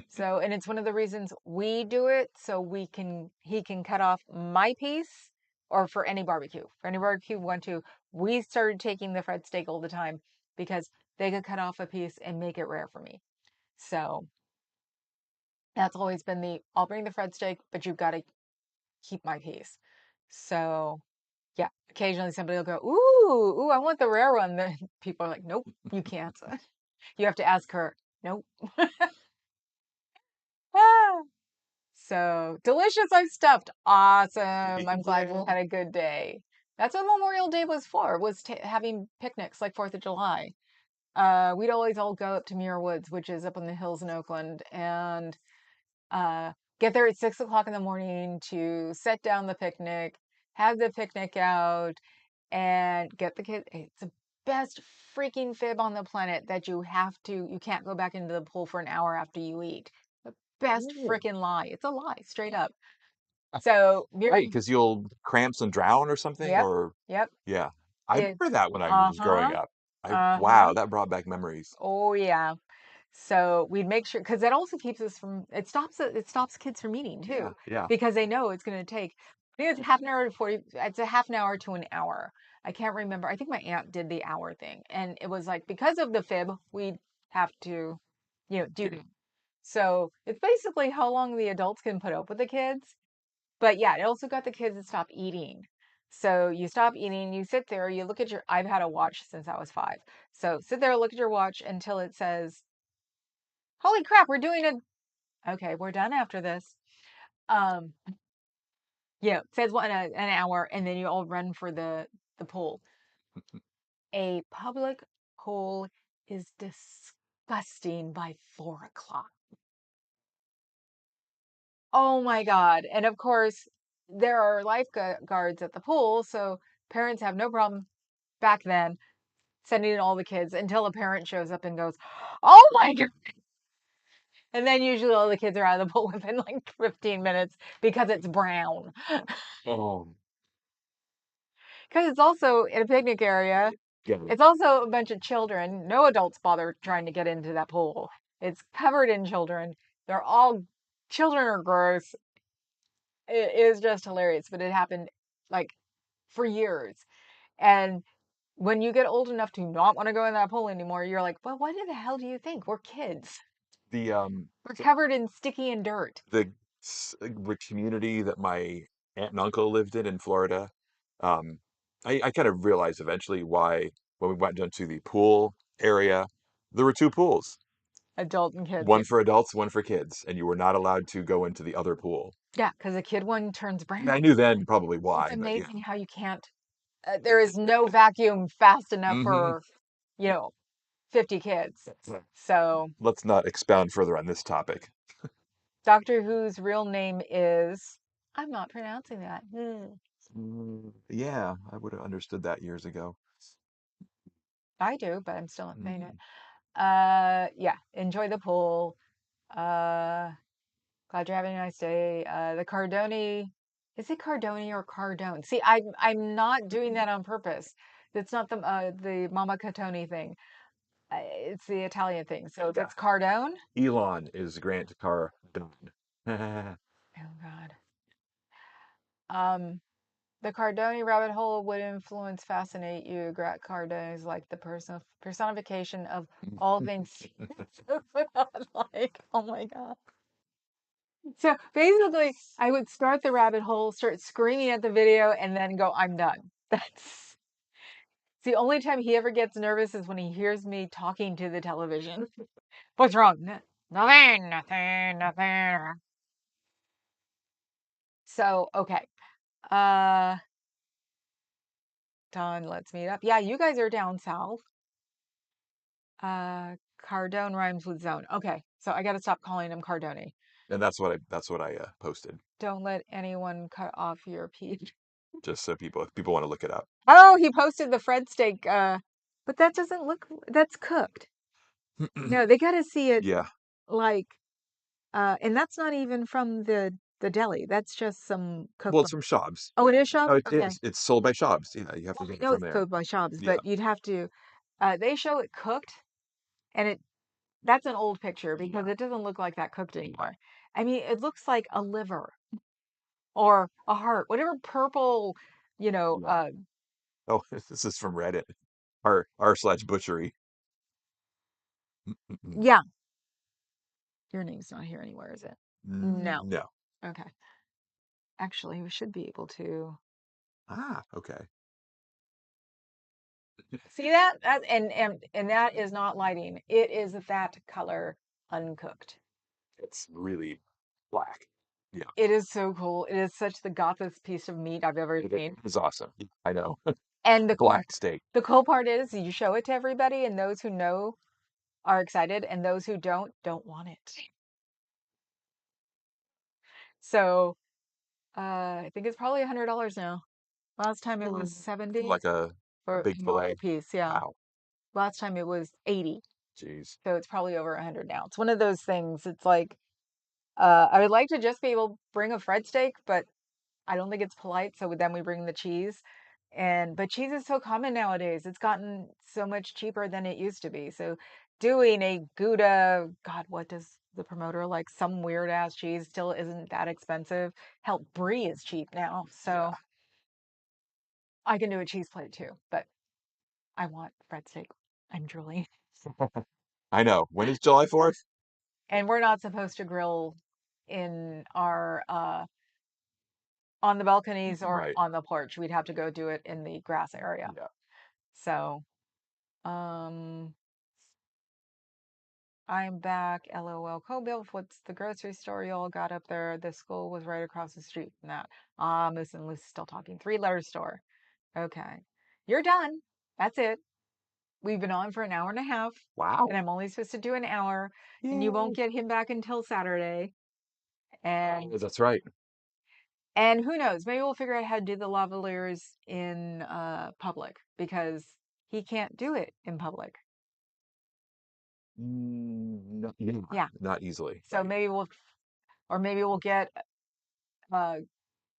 So, and it's one of the reasons we do it so he can cut off my piece, or for any barbecue. For any barbecue we went to, we started taking the Fred steak all the time because they could cut off a piece and make it rare for me. So that's always been the I'll bring the Fred steak, but you've got to keep my piece. So yeah, occasionally somebody will go, ooh, I want the rare one. Then people are like, nope, you can't. You have to ask her. Nope. Ah, so delicious. I'm stuffed. Awesome. I'm glad you Yay. had a good day. That's what Memorial Day was for, was having picnics like 4th of July. We'd always all go up to Muir Woods, which is up in the hills in Oakland, and uh, get there at 6 o'clock in the morning to set down the picnic, have the picnic out, and get the kids. It's the best freaking fib on the planet that you can't go back into the pool for an hour after you eat. The best Oh. freaking lie. It's a lie, straight up. So, Right, because you'll cramps and drown or something, yep, or yep. yeah. I It, remember that when I uh was growing huh, up. uh Wow, huh. that brought back memories. Oh, yeah. So we'd make sure because that also keeps us from it stops kids from eating Yeah, too yeah. because they know it's going to take. I think it's half an hour to 40. It's a half an hour to an hour. I can't remember. I think my aunt did the hour thing, and it was like because of the fib, we'd have to, do that. So it's basically how long the adults can put up with the kids. But yeah, it also got the kids to stop eating. So you stop eating, you sit there, you look at I've had a watch since I was 5. So sit there, look at your watch until it says, holy crap, we're doing it. Okay, we're done after this. Um, it says an hour, and then you all run for the pool. A public pool is disgusting by 4 o'clock. Oh my God. And of course, there are lifeguards at the pool, so parents have no problem back then sending in all the kids until a parent shows up and goes, oh my God. And then usually all the kids are out of the pool within like 15 minutes because it's brown. Oh, Because it's also in a picnic area. get it. It's also a bunch of children. No adults bother trying to get into that pool. It's covered in children. They're all children are gross. It is just hilarious, but it happened like for years. And when you get old enough to not want to go in that pool anymore, you're like, well, what the hell do you think? We're kids. The We're covered in sticky and dirt. the community that my aunt and uncle lived in Florida, um, I kind of realized eventually why when we went down to the pool area, there were two pools, Adult and kids. one for adults, one for kids, and you were not allowed to go into the other pool. Yeah, because a kid one turns And I brown. knew then probably It's why, but yeah. amazing how you can't, there is no vacuum fast enough Hmm. for, you know, 50 kids. So Let's not expound further on this topic. Doctor Who's real name is, I'm not pronouncing that. Yeah, I would have understood that years ago. I do, but I'm still not saying it. Mm. Yeah, enjoy the pool. Uh, glad you're having a nice day. The Cardoni, is it Cardoni or Cardone? See, I'm not doing that on purpose. It's not the Mama Catoni thing. It's the Italian thing. So Yeah. that's Cardone. Elon is Grant Cardone. Oh God. Um, the Cardoni rabbit hole would influence, fascinate you. Grant Cardone is like the personification of all things. Like, oh my God. So basically, I would start the rabbit hole, start screaming at the video, and then go, I'm done. That's the only time he ever gets nervous is when he hears me talking to the television. What's wrong? Nothing, nothing, nothing. So, okay. Uh, Don, let's meet up. Yeah, you guys are down south. Cardone rhymes with zone. Okay, so I got to stop calling him Cardone. And that's what I posted, Don't let anyone cut off your peach. just so people want to look it up. Oh, he posted the Fred steak. But that doesn't look. That's cooked. No, they got to see it Yeah. like. And that's not even from the deli. That's just some Well, cooked. it's from Shobs. Oh, it is Shop. Oh, it Okay. is. It's sold by Shobs. Yeah, you have to Well, I get it know from it's there. cooked by Shop's, Yeah. but you'd have to. They show it cooked, and it that's an old picture because it doesn't look like that cooked anymore. I mean, it looks like a liver or a heart, whatever purple, you know. Yeah. Oh, this is from Reddit. R/butchery. Mm-mm. Yeah, your name's not here anywhere, is it? No. No. Okay. Actually, we should be able to Ah, okay. see that. And that is not lighting. It is that color uncooked. It's really black. Yeah. It is so cool. It is such the gothest piece of meat I've ever It seen. is awesome. I know. And Black steak. the cool part is you show it to everybody, and those who know are excited, and those who don't want it. So I think it's probably $100 now. Last time it was 70 Like a for big a smaller fillet. piece. Yeah. Wow. Last time it was 80. Jeez. So it's probably over 100 now. It's one of those things. It's like I would like to just be able to bring a Fred steak, but I don't think it's polite. So then we bring the cheese. And but cheese is so common nowadays. It's gotten so much cheaper than it used to be. So doing a Gouda, God, what does the promoter like? Some weird ass cheese still isn't that expensive. Hell, brie is cheap now. So Yeah. I can do a cheese plate too, but I want Fred steak. I'm drooling. I know. When is July 4th? And we're not supposed to grill in our on the balconies or Right. on the porch. We'd have to go do it in the grass area. Yeah. So, um, I'm back. LOL. Kobe, what's the grocery store you all got up there? The school was right across the street from that. Ah, Moose and Lucy's still talking. Three-letter store. Okay. You're done. That's it. We've been on for an hour and a half, Wow. and I'm only supposed to do an hour, and you won't Yay. get him back until Saturday. And Oh, that's right. who knows? Maybe we'll figure out how to do the lavaliers in public because he can't do it in public. No, yeah, Yeah. not easily. So Right. maybe we'll get uh,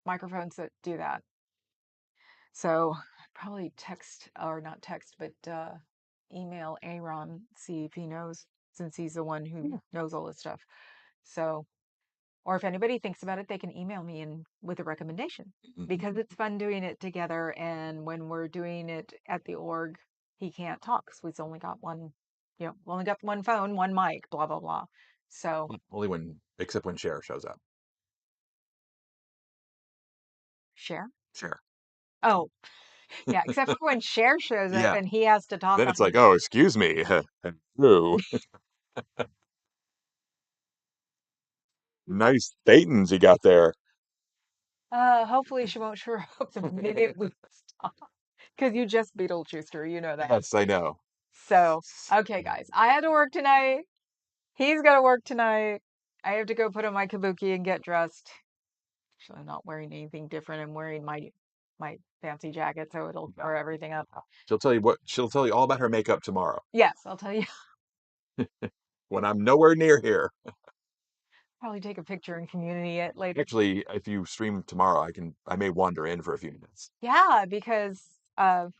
microphones that do that. So probably text or not text, but email Aaron, see if he knows, since he's the one who knows all this stuff. So Or if anybody thinks about it, they can email me and with a recommendation because it's fun doing it together. And when we're doing it at the org, he can't talk because we've only got one, we only got one phone, one mic, blah, blah, blah. So Only when, except when Cher shows up. share. Cher. Oh, yeah. Except for when Cher shows up Yeah. and he has to talk Then on it's the. like, oh, excuse me. Who? Nice Thetans you got there. Hopefully she won't show up the minute we stop because you just Beetlejuiced her. You know that. Yes, I know. So, okay, guys, I had to work tonight. He's got to work tonight. I have to go put on my kabuki and get dressed. Actually, I'm not wearing anything different. I'm wearing my fancy jacket, so it'll Yeah. cover everything up. She'll tell you all about her makeup tomorrow Yes, I'll tell you. when I'm nowhere near here. Probably take a picture in community it later. Actually, if you stream tomorrow, I may wander in for a few minutes. Yeah, because Yeah.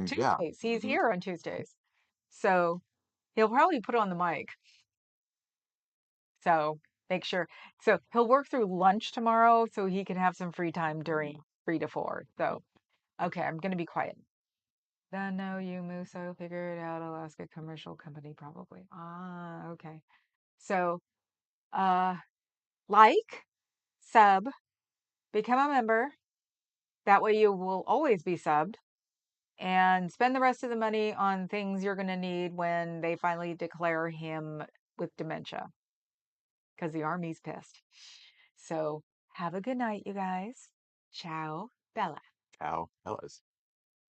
Tuesdays he's Hmm. here on Tuesdays, so he'll probably put on the mic. So make sure. So he'll work through lunch tomorrow, so he can have some free time during 3 to 4. So okay, I'm gonna be quiet. Then no, you Muso figure it out. Alaska Commercial Company probably. Ah, okay. So uh like, sub, become a member. That way you will always be subbed and spend the rest of the money on things you're gonna need when they finally declare him with dementia. Because the army's pissed. So have a good night, you guys. Ciao, Bella. Cow. Hellas.